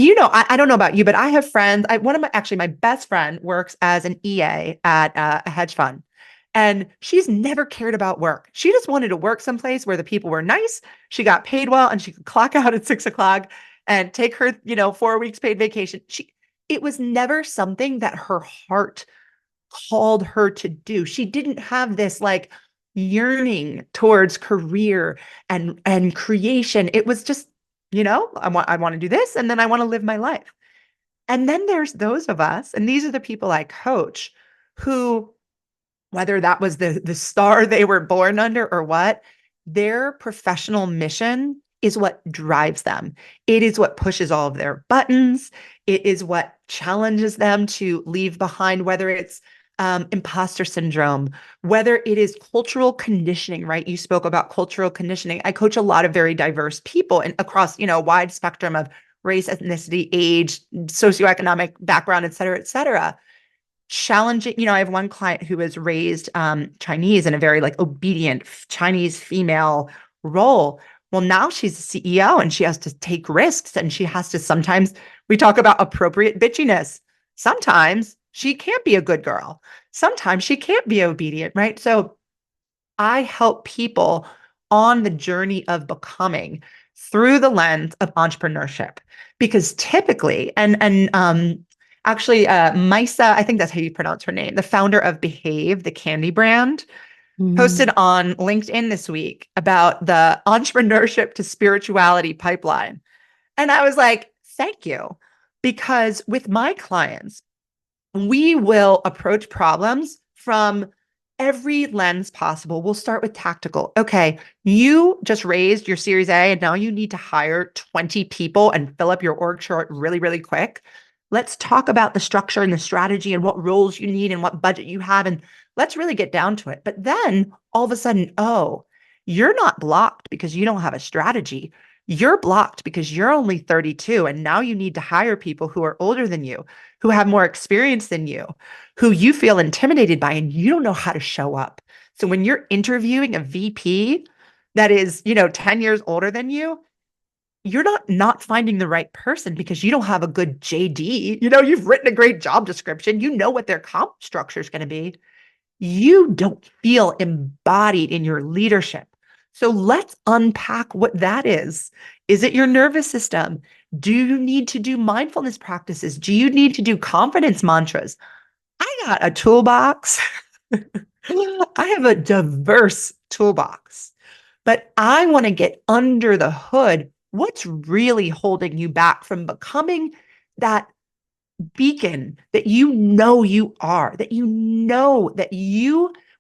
don't know about you, but I have friends. Actually, my best friend works as an EA at a hedge fund. And she's never cared about work. She just wanted to work someplace where the people were nice. She got paid well, and she could clock out at 6 o'clock and take her, 4 weeks paid vacation. It was never something that her heart called her to do. She didn't have this like yearning towards career and creation. It was just, I want to do this, and then I want to live my life. And then there's those of us, and these are the people I coach, who, whether that was the star they were born under or what, their professional mission is what drives them. It is what pushes all of their buttons. It is what challenges them to leave behind, whether it's imposter syndrome, whether it is cultural conditioning, right? You spoke about cultural conditioning. I coach a lot of very diverse people and across, a wide spectrum of race, ethnicity, age, socioeconomic background, et cetera, et cetera. Challenging, I have one client who was raised Chinese in a very like obedient Chinese female role. Well, now she's a CEO and she has to take risks, and she has to sometimes, we talk about appropriate bitchiness. Sometimes she can't be a good girl. Sometimes she can't be obedient, right? So I help people on the journey of becoming through the lens of entrepreneurship, because typically, and actually, Misa, I think that's how you pronounce her name, the founder of Behave, the candy brand, Mhm. posted on LinkedIn this week about the entrepreneurship to spirituality pipeline. And I was like, thank you. Because with my clients, we will approach problems from every lens possible. We'll start with tactical. Okay, you just raised your Series A and now you need to hire 20 people and fill up your org chart really, really quick. Let's talk about the structure and the strategy and what roles you need and what budget you have. And let's really get down to it. But then all of a sudden, oh, you're not blocked because you don't have a strategy. You're blocked because you're only 32 and now you need to hire people who are older than you, who have more experience than you, who you feel intimidated by, and you don't know how to show up. So when you're interviewing a VP that is, 10 years older than you're not finding the right person because you don't have a good JD. You've written a great job description. You know what their comp structure is going to be. You don't feel embodied in your leadership. So let's unpack what that is. Is it your nervous system? Do you need to do mindfulness practices? Do you need to do confidence mantras? I got a toolbox. I have a diverse toolbox, but I want to get under the hood. What's really holding you back from becoming that beacon that you are, that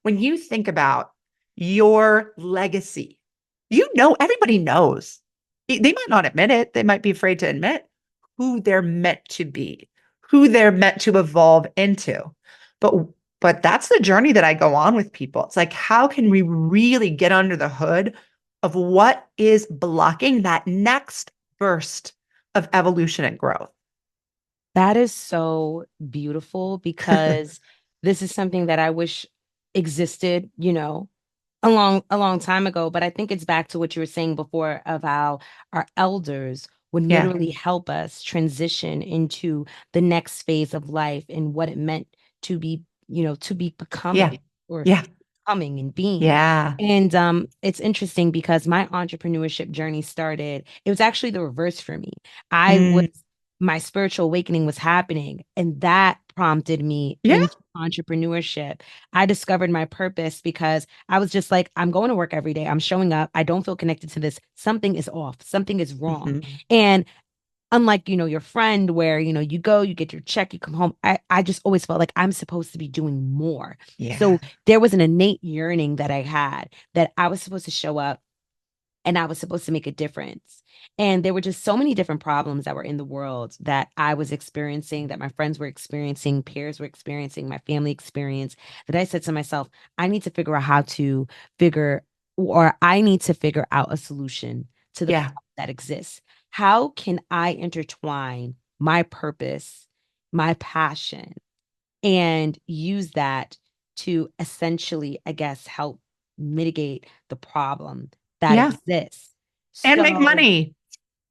when you think about your legacy, everybody knows. They might not admit it. They might be afraid to admit who they're meant to be, who they're meant to evolve into. But but that's the journey that I go on with people. It's like, how can we really get under the hood of what is blocking that next burst of evolution and growth? That is so beautiful because this is something that I wish existed, a long time ago. But I think it's back to what you were saying before of how our elders would Yeah. literally help us transition into the next phase of life and what it meant to be, to be Yeah. becoming or Yeah. coming and being. Yeah. And it's interesting because my entrepreneurship journey started, it was actually the reverse for me. I was Mm, My spiritual awakening was happening, and that prompted me yeah. into entrepreneurship. I discovered my purpose because I was just like, I'm going to work every day. I'm showing up. I don't feel connected to this. Something is off. Something is wrong. Mhm. And unlike, your friend where, you go, you get your check, you come home. I just always felt like I'm supposed to be doing more. Yeah. So there was an innate yearning that I had that I was supposed to show up and I was supposed to make a difference. And there were just so many different problems that were in the world that I was experiencing, that my friends were experiencing, peers were experiencing, my family experienced, that I said to myself, I need to figure out how to figure, or I need to figure out a solution to the Yeah. problem that exists. How can I intertwine my purpose, my passion, and use that to essentially, I guess, help mitigate the problem that Yeah. exists. And make So, money.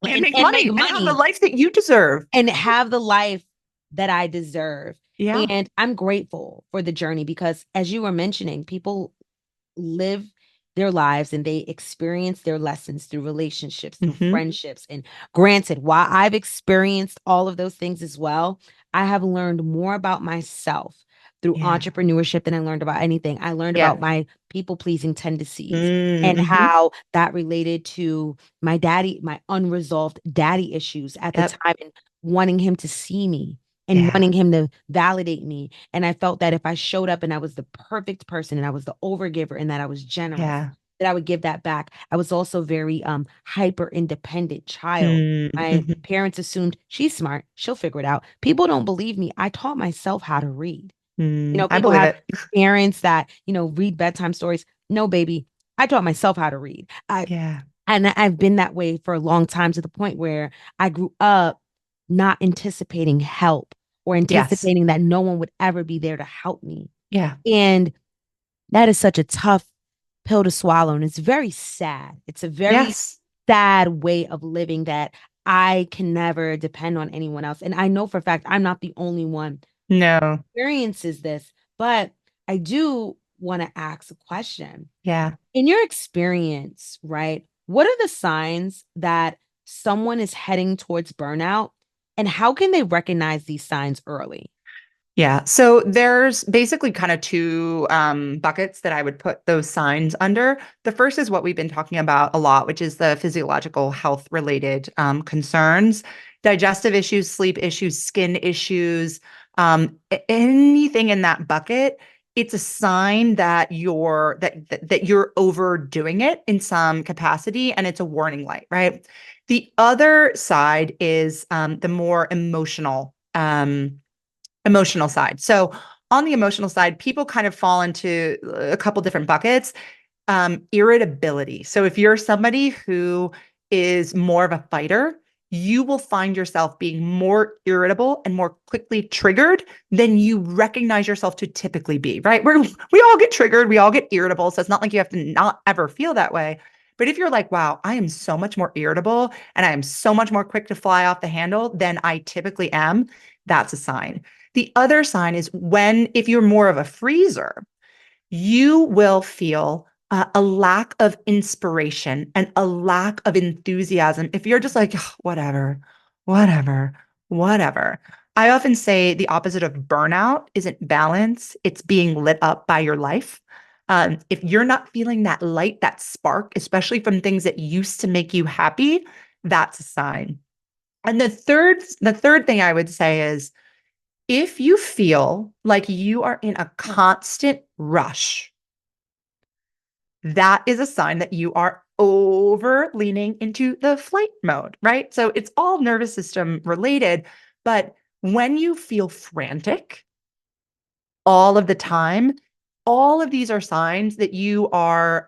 And make and make money and have the money life that you deserve. and have the life that I deserve. Yeah. And I'm grateful for the journey because, as you were mentioning, people live their lives and they experience their lessons through relationships, through Hmm. friendships. And granted, while I've experienced all of those things as well, I have learned more about myself through Yeah. entrepreneurship than I learned about anything. I learned Yeah. about my people pleasing tendencies and Mm-hmm. how that related to my daddy, my unresolved daddy issues at the Yep. time, and wanting him to see me and Yeah. wanting him to validate me. And I felt that if I showed up and I was the perfect person and I was the overgiver and that I was generous, Yeah. that I would give that back. I was also very hyper independent child. My Mm-hmm. parents assumed she's smart, she'll figure it out. People don't believe me. I taught myself how to read. I People believe have it. parents that, read bedtime stories. No, baby, I taught myself how to read. Yeah. And I've been that way for a long time to the point where I grew up not anticipating help or Yes. anticipating that no one would ever be there to help me. Yeah. And that is such a tough pill to swallow. And it's very sad. It's a very Yes. sad way of living that I can never depend on anyone else. And I know for a fact I'm not the only one No. who experiences this, but I do want to ask a question. Yeah. In your experience, right? What are the signs that someone is heading towards burnout, and how can they recognize these signs early? Yeah. So there's basically kind of two buckets that I would put those signs under. The first is what we've been talking about a lot, which is the physiological health related concerns, digestive issues, sleep issues, skin issues, anything in that bucket. It's a sign that you're overdoing it in some capacity, and it's a warning light, right? The other side is the more emotional side. So on the emotional side, people kind of fall into a couple different buckets. Irritability. So if you're somebody who is more of a fighter, you will find yourself being more irritable and more quickly triggered than you recognize yourself to typically be, right? We all get triggered, we all get irritable. So it's not like you have to not ever feel that way. But if you're like, wow, I am so much more irritable and I am so much more quick to fly off the handle than I typically am, that's a sign. The other sign is if you're more of a freezer, you will feel a lack of inspiration and a lack of enthusiasm. If you're just like, "Ugh, whatever, whatever, whatever." I often say the opposite of burnout isn't balance, it's being lit up by your life. If you're not feeling that light, that spark, especially from things that used to make you happy, that's a sign. And the third thing I would say is If you feel like you are in a constant rush, that is a sign that you are over leaning into the flight mode, right? So it's all nervous system related. But when you feel frantic all of the time, all of these are signs that you are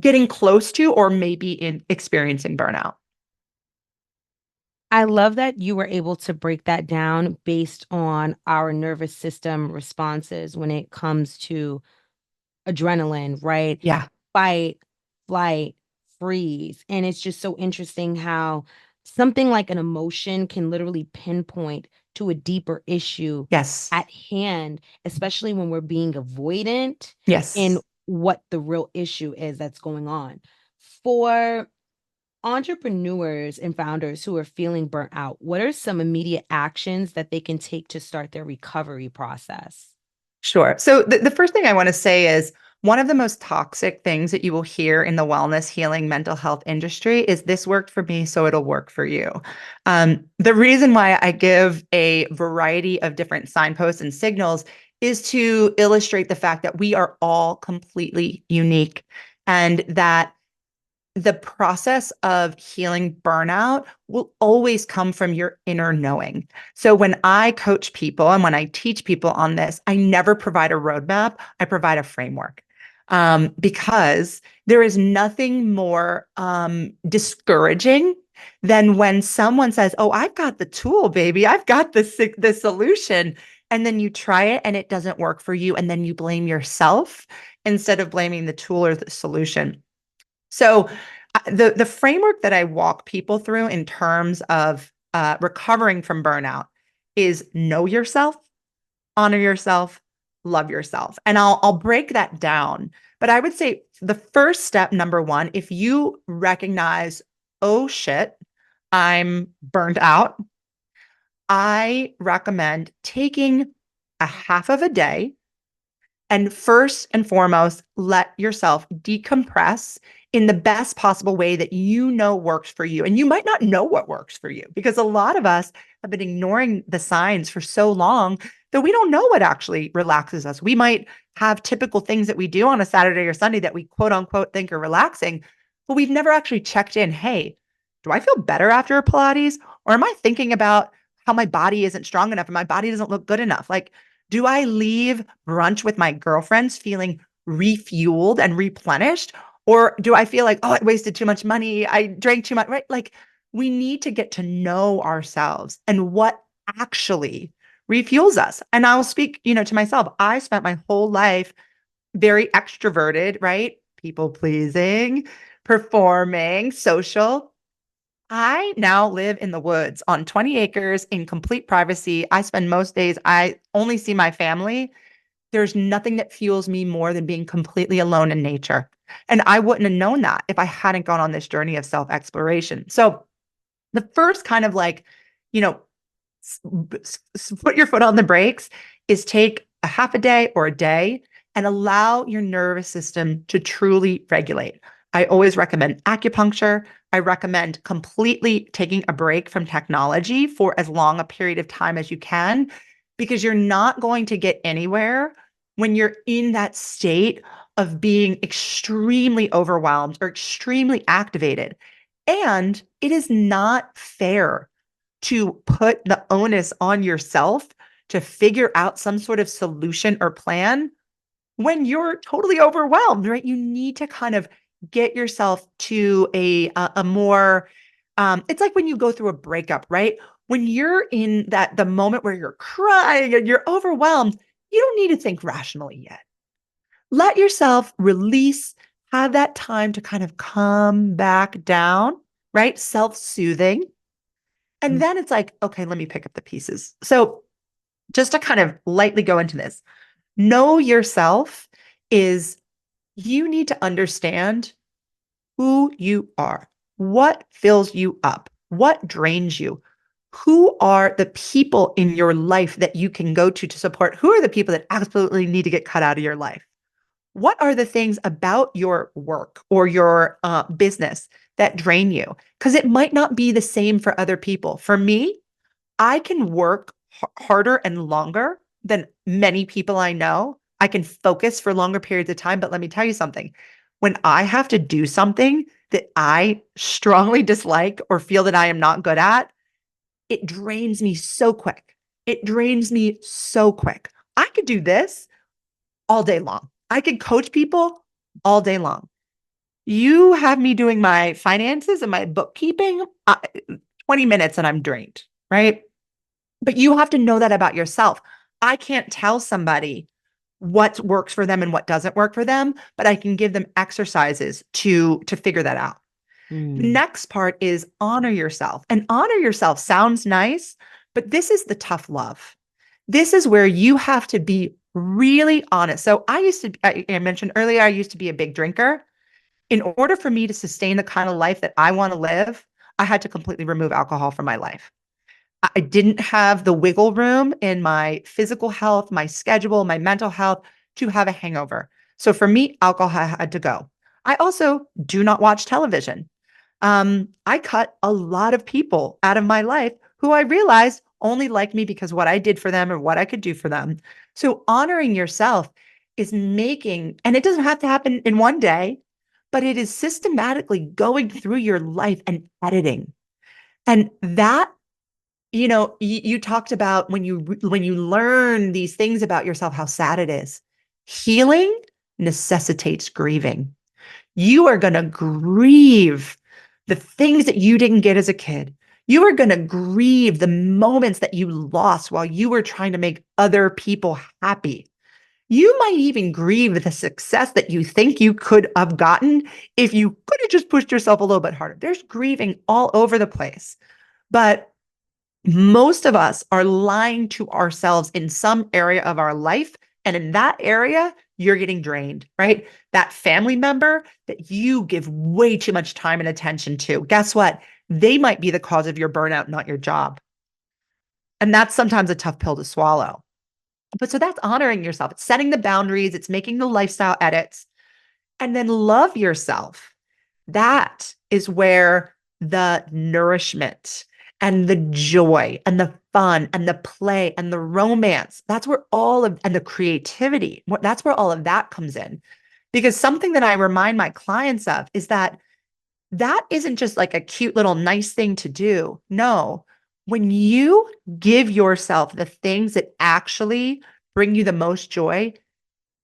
getting close to or maybe in experiencing burnout. I love that you were able to break that down based on our nervous system responses when it comes to adrenaline, right? Yeah. Fight, flight, freeze. And it's just so interesting how something like an emotion can literally pinpoint to a deeper issue Yes. at hand, especially when we're being avoidant in Yes. what the real issue is that's going on. For entrepreneurs and founders who are feeling burnt out, what are some immediate actions that they can take to start their recovery process? Sure. So the first thing I want to say is one of the most toxic things that you will hear in the wellness, healing, mental health industry is this worked for me, so it'll work for you. The reason why I give a variety of different signposts and signals is to illustrate the fact that we are all completely unique and that the process of healing burnout will always come from your inner knowing. So when I coach people and when I teach people on this, I never provide a roadmap. I provide a framework because there is nothing more discouraging than when someone says, "Oh, I've got the tool, baby. I've got the solution." And then you try it and it doesn't work for you. And then you blame yourself instead of blaming the tool or the solution. So the framework that I walk people through in terms of recovering from burnout is know yourself, honor yourself, love yourself, and I'll break that down. But I would say the first step, number one, if you recognize, oh shit, I'm burned out, I recommend taking a half of a day and first and foremost, let yourself decompress in the best possible way that you know works for you. And you might not know what works for you because a lot of us have been ignoring the signs for so long that we don't know what actually relaxes us. We might have typical things that we do on a Saturday or Sunday that we quote unquote think are relaxing, but we've never actually checked in. Hey, do I feel better after a Pilates? Or am I thinking about how my body isn't strong enough and my body doesn't look good enough? Like, do I leave brunch with my girlfriends feeling refueled and replenished? Or do I feel like, oh, I wasted too much money. I drank too much, right? Like we need to get to know ourselves and what actually refuels us. And I'll speak, to myself. I spent my whole life very extroverted, right? People pleasing, performing, social. I now live in the woods on 20 acres in complete privacy. I spend most days, I only see my family. There's nothing that fuels me more than being completely alone in nature. And I wouldn't have known that if I hadn't gone on this journey of self exploration. So the first kind of like, you know, put your foot on the brakes is take a half a day or a day and allow your nervous system to truly regulate. I always recommend acupuncture. I recommend completely taking a break from technology for as long a period of time as you can, because you're not going to get anywhere when you're in that state of being extremely overwhelmed or extremely activated. And it is not fair to put the onus on yourself to figure out some sort of solution or plan when you're totally overwhelmed, right? You need to kind of get yourself to a more it's like when you go through a breakup, right? When you're in that the moment where you're crying and you're overwhelmed, you don't need to think rationally yet. Let yourself release, have that time to kind of come back down, right? Self-soothing. And then it's like, okay, let me pick up the pieces. So, just to kind of lightly go into this, know yourself is you need to understand who you are, what fills you up, what drains you, who are the people in your life that you can go to support, who are the people that absolutely need to get cut out of your life. What are the things about your work or your business that drain you? Because it might not be the same for other people. For me, I can work harder and longer than many people I know. I can focus for longer periods of time. But let me tell you something. When I have to do something that I strongly dislike or feel that I am not good at, it drains me so quick. It drains me so quick. I could do this all day long. I could coach people all day long. You have me doing my finances and my bookkeeping, 20 minutes and I'm drained, right? But you have to know that about yourself. I can't tell somebody what works for them and what doesn't work for them, but I can give them exercises to figure that out. The Mm. next part is honor yourself. And honor yourself sounds nice, but this is the tough love. This is where you have to be really honest. So I mentioned earlier, I used to be a big drinker. In order for me to sustain the kind of life that I want to live, I had to completely remove alcohol from my life. I didn't have the wiggle room in my physical health, my schedule, my mental health to have a hangover. So for me, alcohol had to go. I also do not watch television. I cut a lot of people out of my life who I realized only like me because what I did for them or what I could do for them. So honoring yourself is making, and it doesn't have to happen in one day, but it is systematically going through your life and editing. And that, you talked about when you learn these things about yourself, how sad it is. Healing necessitates grieving. You are going to grieve the things that you didn't get as a kid. You are going to grieve the moments that you lost while you were trying to make other people happy. You might even grieve the success that you think you could have gotten if you could have just pushed yourself a little bit harder. There's grieving all over the place. But most of us are lying to ourselves in some area of our life. And in that area, you're getting drained, right? That family member that you give way too much time and attention to, guess what? They might be the cause of your burnout, not your job. And that's sometimes a tough pill to swallow. But so that's honoring yourself. It's setting the boundaries, it's making the lifestyle edits, and then love yourself. That is where the nourishment and the joy and the fun and the play and the romance, that's where all of, and the creativity, that's where all of that comes in. Because something that I remind my clients of is that that isn't just like a cute little nice thing to do. No, when you give yourself the things that actually bring you the most joy,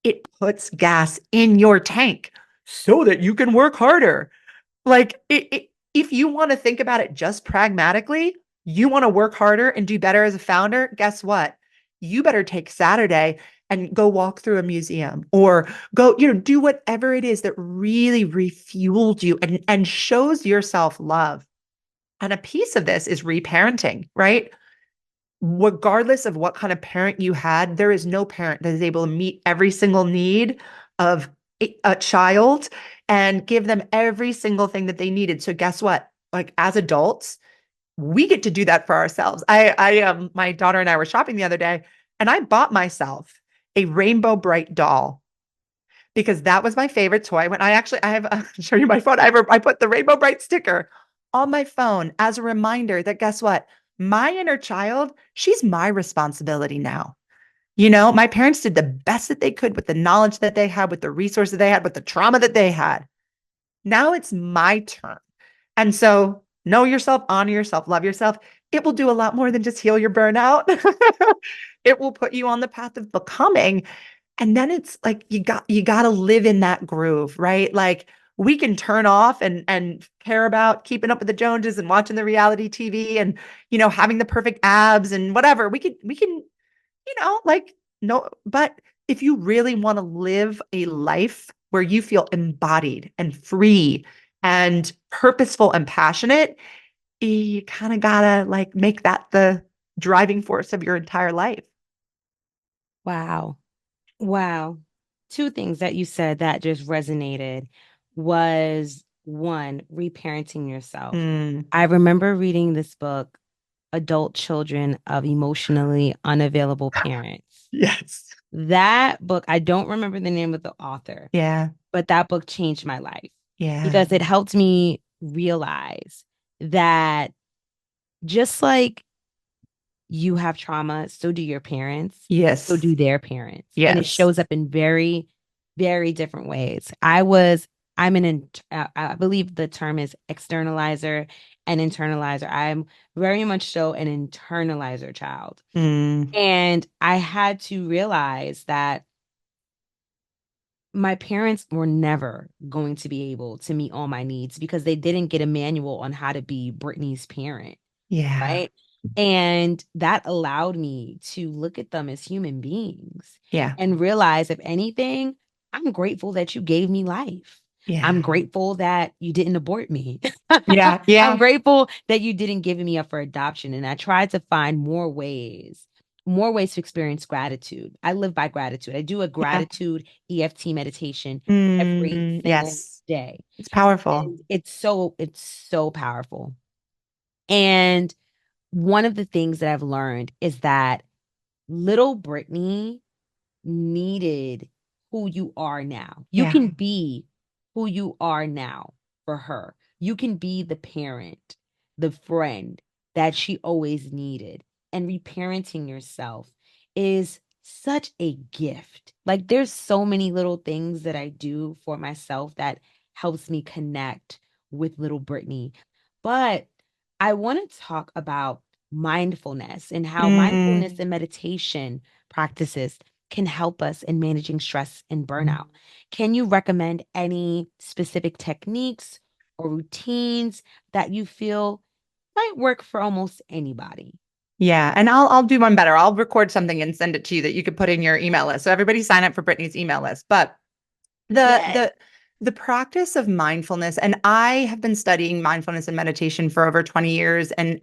it puts gas in your tank so that you can work harder. Like if you want to think about it just pragmatically, you want to work harder and do better as a founder, guess what? You better take Saturday and go walk through a museum or go, do whatever it is that really refueled you and shows yourself love. And a piece of this is reparenting, right? Regardless of what kind of parent you had, there is no parent that is able to meet every single need of a child and give them every single thing that they needed. So guess what? Like as adults, we get to do that for ourselves. My daughter and I were shopping the other day, and I bought myself a Rainbow Bright doll because that was my favorite toy. When I have, I'll show you my phone. I put the Rainbow Bright sticker on my phone as a reminder that guess what? My inner child, she's my responsibility now. My parents did the best that they could with the knowledge that they had, with the resources they had, with the trauma that they had. Now it's my turn. And so know yourself, honor yourself, love yourself. It will do a lot more than just heal your burnout. It will put you on the path of becoming. And then it's like you got to live in that groove, right? Like we can turn off and care about keeping up with the Joneses and watching the reality TV and having the perfect abs and whatever. We can like no, but if you really want to live a life where you feel embodied and free and purposeful and passionate, you kind of gotta like make that the driving force of your entire life. Wow. Wow. Two things that you said that just resonated was one, reparenting yourself. Mm, I remember reading this book, Adult Children of Emotionally Unavailable Parents. yes. That book, I don't remember the name of the author, Yeah. but that book changed my life Yeah. because it helped me realize that just like you have trauma, so do your parents, so Yes. do their parents. And it Yes. shows up in very, very different ways. I believe the term is externalizer and internalizer. I'm very much so an internalizer child. Mm, And I had to realize that my parents were never going to be able to meet all my needs because they didn't get a manual on how to be Brittany's parent. yeah. Right. And that allowed me to look at them as human beings Yeah. and realize, if anything, I'm grateful that you gave me life. I'm Yeah. grateful that you didn't abort me. Yeah. I'm Yeah. grateful that you didn't give me up for adoption. And I tried to find more ways to experience gratitude. I live by gratitude. I do a Yeah. gratitude EFT meditation every single Yes. day. It's powerful. And it's so powerful. And one of the things that I've learned is that little Brittany needed who you are now. You Yeah. can be who you are now for her. You can be the parent, the friend that she always needed. And reparenting yourself is such a gift. Like, there's so many little things that I do for myself that helps me connect with little Brittany. But I want to talk about mindfulness and how mindfulness Mm, and meditation practices can help us in managing stress and burnout. Can you recommend any specific techniques or routines that you feel might work for almost anybody? yeah. And I'll do one better. I'll record something and send it to you that you could put in your email list. So everybody sign up for Brittany's email list. But the Yes. the the practice of mindfulness, and I have been studying mindfulness and meditation for over 20 years, and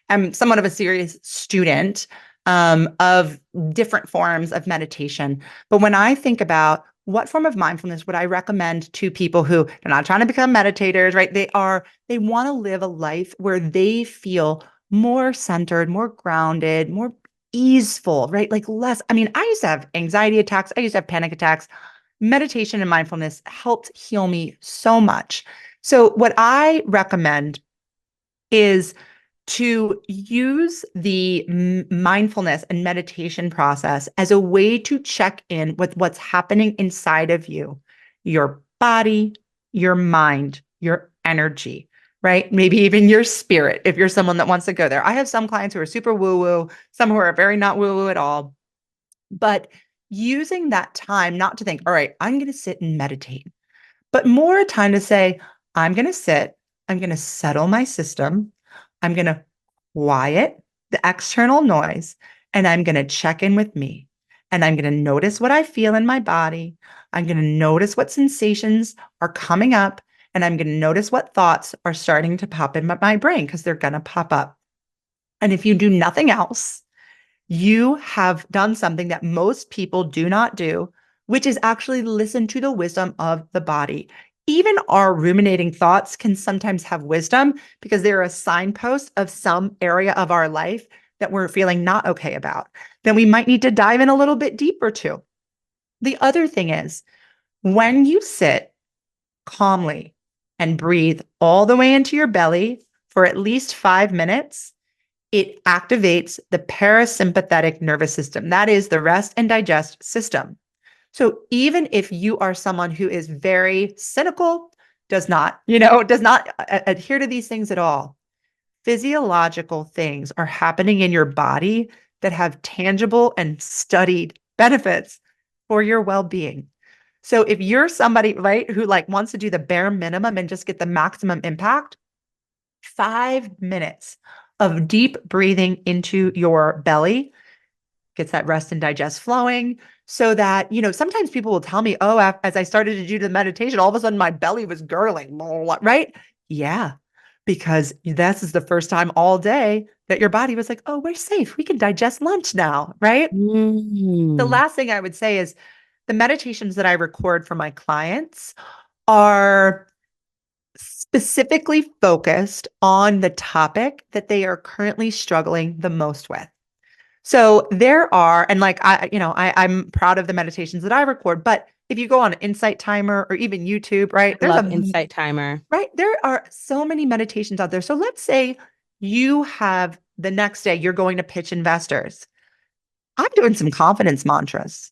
I'm somewhat of a serious student of different forms of meditation. But when I think about what form of mindfulness would I recommend to people who are not trying to become meditators, right? They want to live a life where they feel more centered, more grounded, more easeful, right? Like less. I mean, I used to have anxiety attacks, I used to have panic attacks. Meditation and mindfulness helped heal me so much. So, what I recommend is to use the mindfulness and meditation process as a way to check in with what's happening inside of you, your body, your mind, your energy, right? Maybe even your spirit, if you're someone that wants to go there. I have some clients who are super woo woo, some who are very not woo woo at all. But using that time not to think, all right, I'm going to sit and meditate, but more a time to say, I'm going to sit, I'm going to settle my system, I'm going to quiet the external noise, and I'm going to check in with me. And I'm going to notice what I feel in my body. I'm going to notice what sensations are coming up. And I'm going to notice what thoughts are starting to pop in my brain because they're going to pop up. And if you do nothing else, you have done something that most people do not do, which is actually listen to the wisdom of the body. Even our ruminating thoughts can sometimes have wisdom because they're a signpost of some area of our life that we're feeling not okay about. Then we might need to dive in a little bit deeper too. The other thing is when you sit calmly and breathe all the way into your belly for at least 5 minutes, it activates the parasympathetic nervous system. That is the rest and digest system. So even if you are someone who is very cynical, does not adhere to these things at all, physiological things are happening in your body that have tangible and studied benefits for your well-being. So if you're somebody, right, who like wants to do the bare minimum and just get the maximum impact, 5 minutes of deep breathing into your belly gets that rest and digest flowing so that, sometimes people will tell me, oh, as I started to do the meditation, all of a sudden my belly was gurgling, right? Yeah, because this is the first time all day that your body was like, oh, we're safe. We can digest lunch now, right? The Mm. last thing I would say is the meditations that I record for my clients are specifically focused on the topic that they are currently struggling the most with. So there are, and like I'm proud of the meditations that I record, but if you go on Insight Timer or even YouTube, right, I love Insight Timer. there are so many meditations out there. So let's say you have the next day you're going to pitch investors. I'm doing some confidence mantras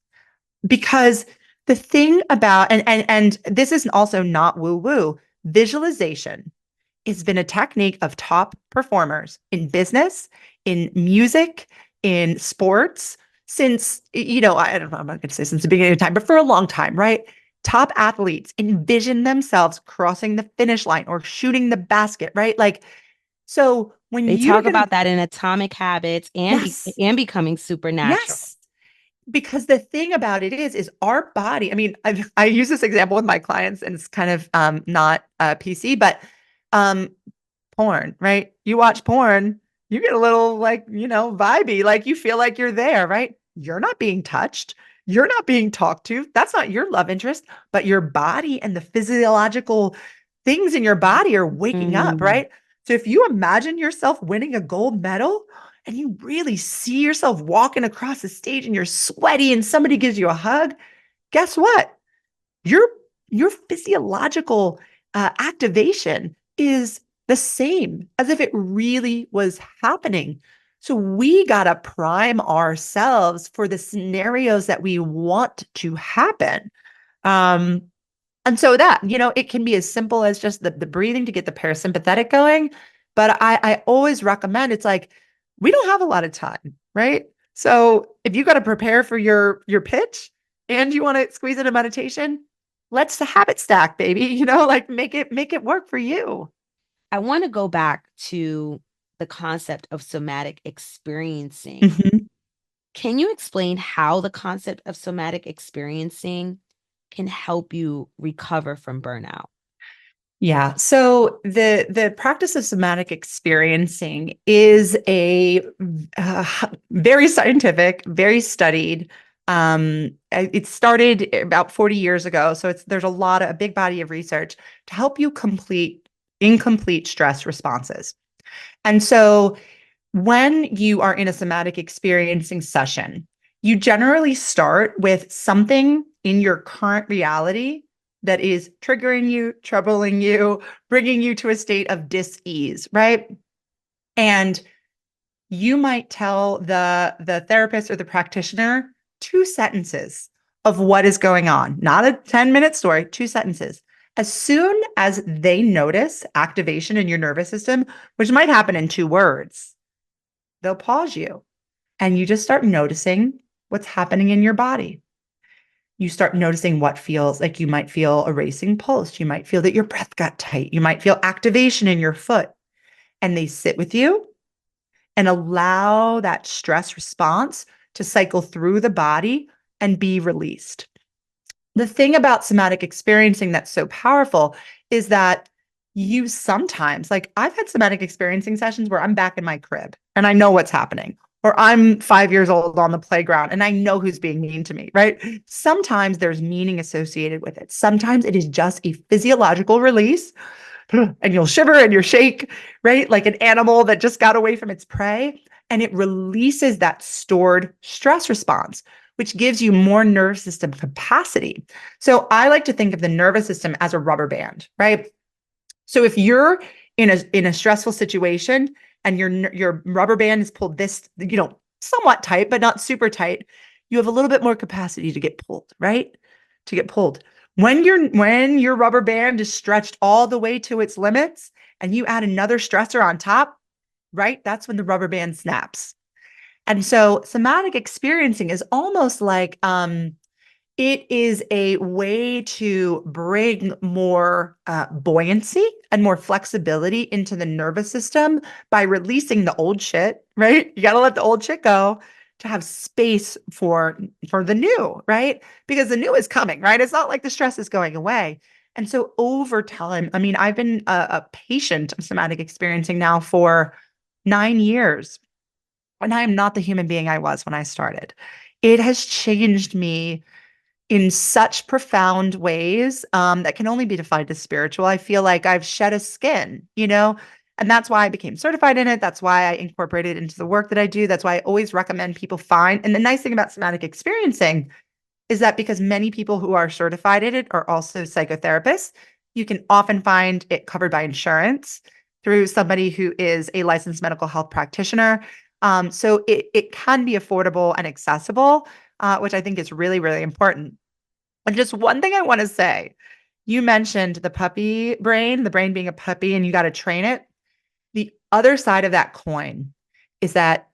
because the thing about and this is also not woo woo. Visualization has been a technique of top performers in business, in music, in sports since, I don't know, I'm not going to say since the beginning of time, but for a long time, right? Top athletes envision themselves crossing the finish line or shooting the basket, right? Like, so when They you're talk going to, about that in Atomic Habits yes, and Becoming Supernatural. yes, because the thing about it is our body. I mean, I use this example with my clients, and it's kind of not PC, but um, porn, right? You watch porn, you get a little like, vibey, like you feel like you're there, right? You're not being touched. You're not being talked to. That's not your love interest, but your body and the physiological things in your body are waking up, Mm. right? So if you imagine yourself winning a gold medal and you really see yourself walking across the stage and you're sweaty and somebody gives you a hug, guess what? Your your physiological activation is the same as if it really was happening. So we got to prime ourselves for the scenarios that we want to happen. Um, and so that, it can be as simple as just the breathing to get the parasympathetic going. But I always recommend, it's like, we don't have a lot of time, right? So if you got to prepare for your pitch and you want to squeeze in a meditation, let's the habit stack, baby. Like make it work for you. I want to go back to the concept of somatic experiencing. Mhm. Can you explain how the concept of somatic experiencing can help you recover from burnout? Yeah. So the practice of somatic experiencing is a very scientific, very studied. It started about 40 years ago, so there's a big body of research to help you complete incomplete stress responses. And so when you are in a somatic experiencing session, you generally start with something in your current reality that is triggering you, troubling you, bringing you to a state of dis-ease, right? And you might tell the therapist or the practitioner two sentences of what is going on, not a 10-minute story, two sentences. As soon as they notice activation in your nervous system, which might happen in two words, they'll pause you and you just start noticing what's happening in your body. You start noticing what feels like you might feel a racing pulse. You might feel that your breath got tight. You might feel activation in your foot. And they sit with you and allow that stress response to cycle through the body and be released. The thing about somatic experiencing that's so powerful is that you sometimes, like I've had somatic experiencing sessions where I'm back in my crib and I know what's happening, or I'm 5 years old on the playground and I know who's being mean to me, right? Sometimes there's meaning associated with it. Sometimes it is just a physiological release and you'll shiver and you shake, right? Like an animal that just got away from its prey. And it releases that stored stress response, which gives you more nervous system capacity. So I like to think of the nervous system as a rubber band, right? So if you're in a stressful situation and your rubber band is pulled this, somewhat tight, but not super tight, you have a little bit more capacity to get pulled, right? To get pulled. When your rubber band is stretched all the way to its limits and you add another stressor on top, right? That's when the rubber band snaps. And so somatic experiencing is almost like it is a way to bring more buoyancy and more flexibility into the nervous system by releasing the old shit, right? You got to let the old shit go to have space for the new, right? Because the new is coming, right? It's not like the stress is going away. And so over time, I mean, I've been a patient of somatic experiencing now for 9 years, and I am not the human being I was when I started. It has changed me in such profound ways that can only be defined as spiritual. I feel like I've shed a skin. And that's why I became certified in it. That's why I incorporated it into the work that I do. That's why I always recommend people find. And the nice thing about somatic experiencing is that because many people who are certified in it are also psychotherapists, you can often find it covered by insurance. through somebody who is a licensed mental health practitioner. So it can be affordable and accessible, which I think is really, really important. And just one thing I want to say, you mentioned the puppy brain, the brain being a puppy, and you got to train it. The other side of that coin is that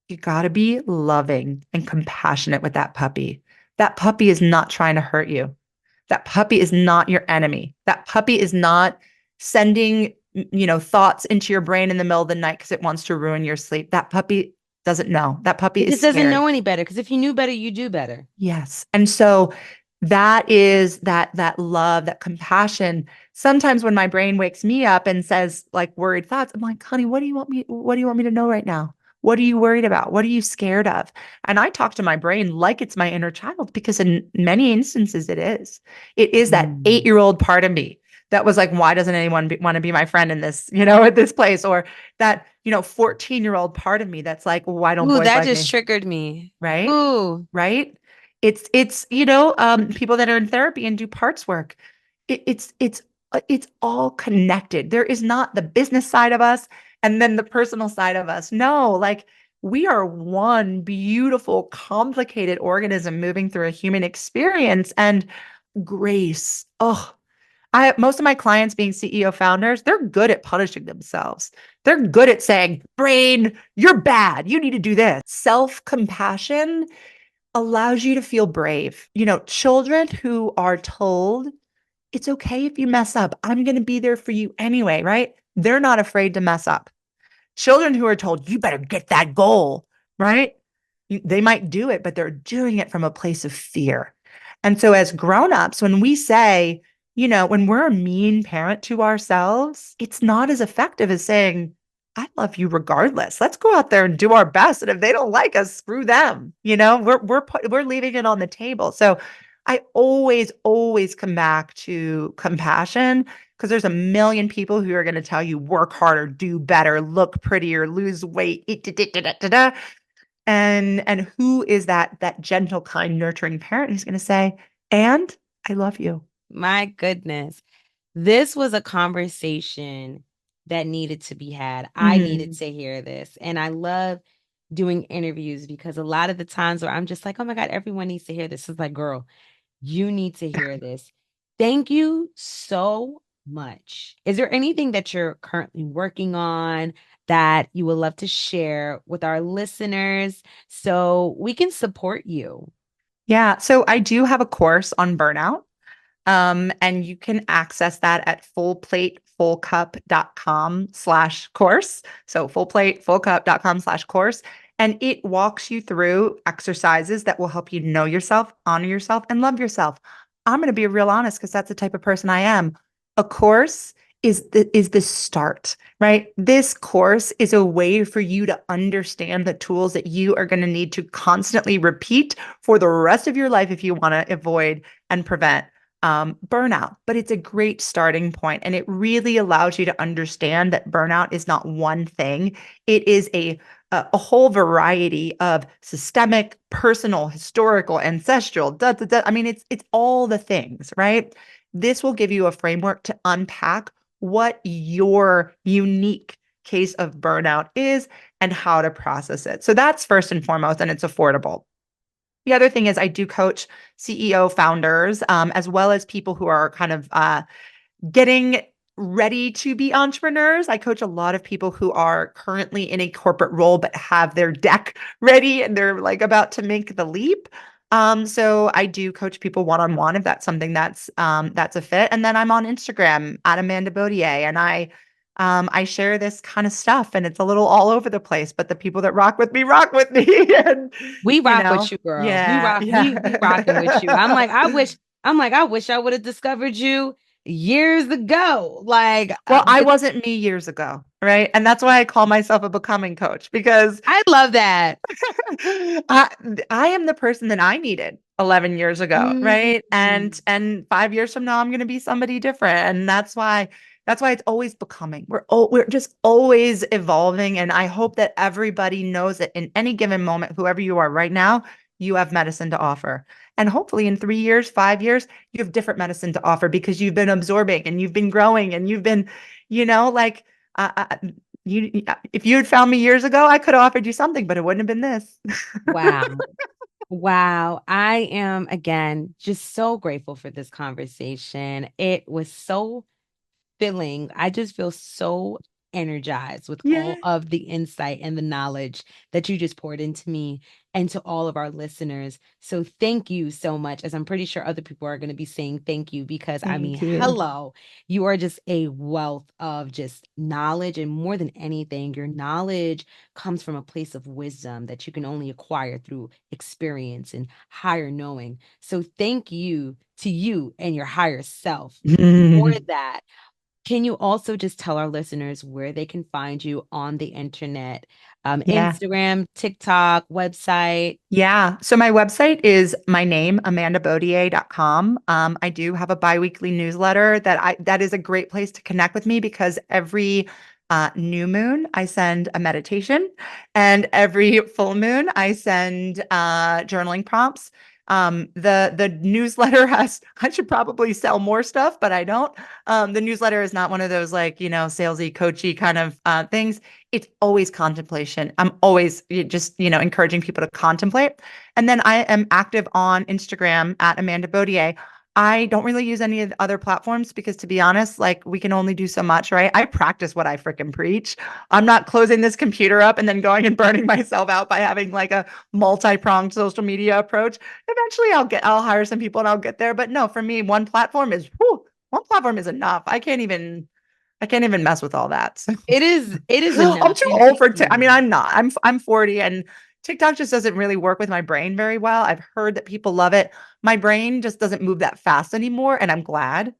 you got to be loving and compassionate with that puppy. That puppy is not trying to hurt you. That puppy is not your enemy. That puppy is not sending, thoughts into your brain in the middle of the night because it wants to ruin your sleep. That puppy doesn't know. That puppy It is just doesn't scared. know any better because if you knew better, you do better. Yes. And so that is that love, that compassion. Sometimes when my brain wakes me up and says like worried thoughts, I'm like, honey, what do you want me to know right now? What are you worried about? What are you scared of? And I talk to my brain like it's my inner child because in many instances it is. It is that Mm. 8-year-old part of me that was like, why doesn't anyone want to be my friend in this, at this place? Or that, 14-year-old part of me that's like, well, why don't Ooh, boys that like just me? triggered me. Right? Ooh, Right? It's people that are in therapy and do parts work. It's all connected. There is not the business side of us and then the personal side of us. No, like we are one beautiful, complicated organism moving through a human experience and grace. Oh, I most of my clients being CEO founders, they're good at punishing themselves. They're good at saying, brain, you're bad. You need to do this. Self-compassion allows you to feel brave. Children who are told it's okay if you mess up, I'm going to be there for you anyway, right? They're not afraid to mess up. Children who are told you better get that goal, right? They might do it, but they're doing it from a place of fear. And so, as grown-ups, when we say, when we're a mean parent to ourselves, it's not as effective as saying, I love you regardless. Let's go out there and do our best. And if they don't like us, screw them. We're leaving it on the table. So I always, always come back to compassion because there's a million people who are going to tell you work harder, do better, look prettier, lose weight, and who is that gentle, kind, nurturing parent who's going to say, and I love you. my goodness. This was a conversation that needed to be had. I needed Mm. to hear this. And I love doing interviews because a lot of the times where I'm just like, oh my God, everyone needs to hear this. It's like, girl, you need to hear this. Thank you so much. Is there anything that you're currently working on that you would love to share with our listeners so we can support you? Yeah. So I do have a course on burnout. And you can access that at fullplatefullcup.com/course. So fullplatefullcup.com/course. And it walks you through exercises that will help you know yourself, honor yourself, and love yourself. I'm going to be real honest because that's the type of person I am. A course is the start, right? This course is a way for you to understand the tools that you are going to need to constantly repeat for the rest of your life if you want to avoid and prevent burnout, but it's a great starting point. And it really allows you to understand that burnout is not one thing. It is a whole variety of systemic, personal, historical, ancestral, I mean, it's all the things, right? This will give you a framework to unpack what your unique case of burnout is and how to process it. So that's first and foremost, and it's affordable. The other thing is I do coach CEO founders, as well as people who are kind of getting ready to be entrepreneurs. I coach a lot of people who are currently in a corporate role, but have their deck ready and they're like about to make the leap. So I do coach people one-on-one if that's something that's a fit. And then I'm on Instagram at Amanda Baudier, and I share this kind of stuff, and it's a little all over the place, but the people that rock with me, and We rock with you, girl. We yeah, rock, we rocking with you. yeah. I wish I would have discovered you years ago. Like, Well, I but wasn't me years ago, right? And that's why I call myself a becoming coach because I love that. I, I am the person that I needed 11 years ago, right? Mm. And 5 years from now I'm going to be somebody different. And that's why it's always becoming. We're just always evolving, and I hope that everybody knows that in any given moment, whoever you are right now, you have medicine to offer. And hopefully in 3 years, 5 years, you have different medicine to offer because you've been absorbing and you've been growing and you've been, like If you had found me years ago, I could have offered you something, but it wouldn't have been this. Wow. Wow. I am, again, just so grateful for this conversation. It was so filling. I just feel so energized with all Yeah. of the insight and the knowledge that you just poured into me and to all of our listeners. So thank you so much. As I'm pretty sure other people are going to be saying thank you because I mean, Thank you. hello, you are just a wealth of just knowledge. And more than anything, your knowledge comes from a place of wisdom that you can only acquire through experience and higher knowing. So thank you to you and your higher self for that. Can you also just tell our listeners where they can find you on the internet? Yeah. Instagram, TikTok, website? Yeah. So my website is my name, amandabaudier.com. I do have a biweekly newsletter that is a great place to connect with me because every new moon I send a meditation, and every full moon I send journaling prompts. The newsletter has I should probably sell more stuff, but I don't. The newsletter is not one of those like, salesy, coachy kind of things. It's always contemplation. I'm always just, encouraging people to contemplate. And then I am active on Instagram at Amanda Baudier. I don't really use any of the other platforms because, to be honest, like we can only do so much, right? I practice what I freaking preach. I'm not closing this computer up and then going and burning myself out by having like a multi-pronged social media approach. Eventually I'll hire some people and I'll get there. But no, for me, one platform is enough. I can't even mess with all that. So It is I'm enough. too And old thank for I mean, you. I'm not. I'm 40 and TikTok just doesn't really work with my brain very well. I've heard that people love it. My brain just doesn't move that fast anymore, and I'm glad.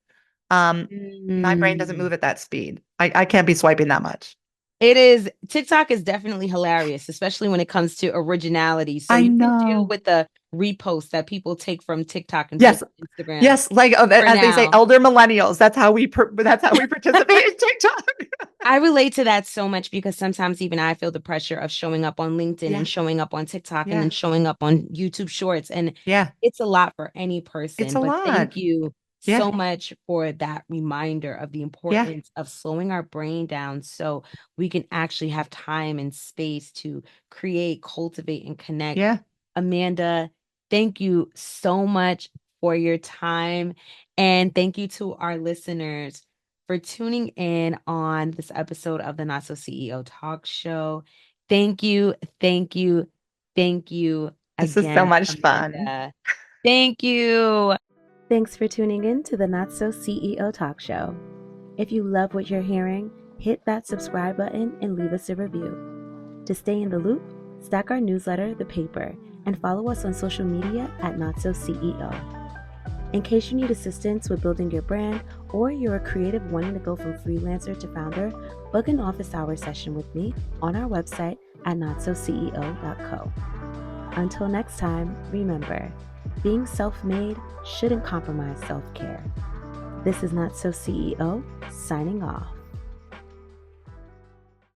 Um, my brain doesn't Mm. move at that speed. I can't be swiping that much. It is TikTok is definitely hilarious, especially when it comes to originality. So I you can do know. with the reposts that people take from TikTok and put Yes. to Instagram Yes, like for as they say, now. elder millennials. That's how we participate in TikTok. I relate to that so much because sometimes even I feel the pressure of showing up on LinkedIn Yeah. and showing up on TikTok and Yeah. then showing up on YouTube Shorts. And Yeah. it's a lot for any It's person. a But lot. thank you Yeah. so much for that reminder of the Yeah. importance of slowing our brain down so we can actually have time and space to create, cultivate, and connect. Yeah. Amanda, thank you so much for your time. And thank you to our listeners for tuning in on this episode of the Not So CEO Talk Show. Thank you, thank you, thank you This is so again, much fun. Amanda. Thank you. Thanks for tuning in to the Not So CEO Talk Show. If you love what you're hearing, hit that subscribe button and leave us a review. To stay in the loop, stack our newsletter, The Paper, and follow us on social media at Not So CEO. In case you need assistance with building your brand or you're a creative wanting to go from freelancer to founder, book an office hour session with me on our website at notsoceo.co. Until next time, remember, being self-made shouldn't compromise self-care. This is Not So CEO, signing off.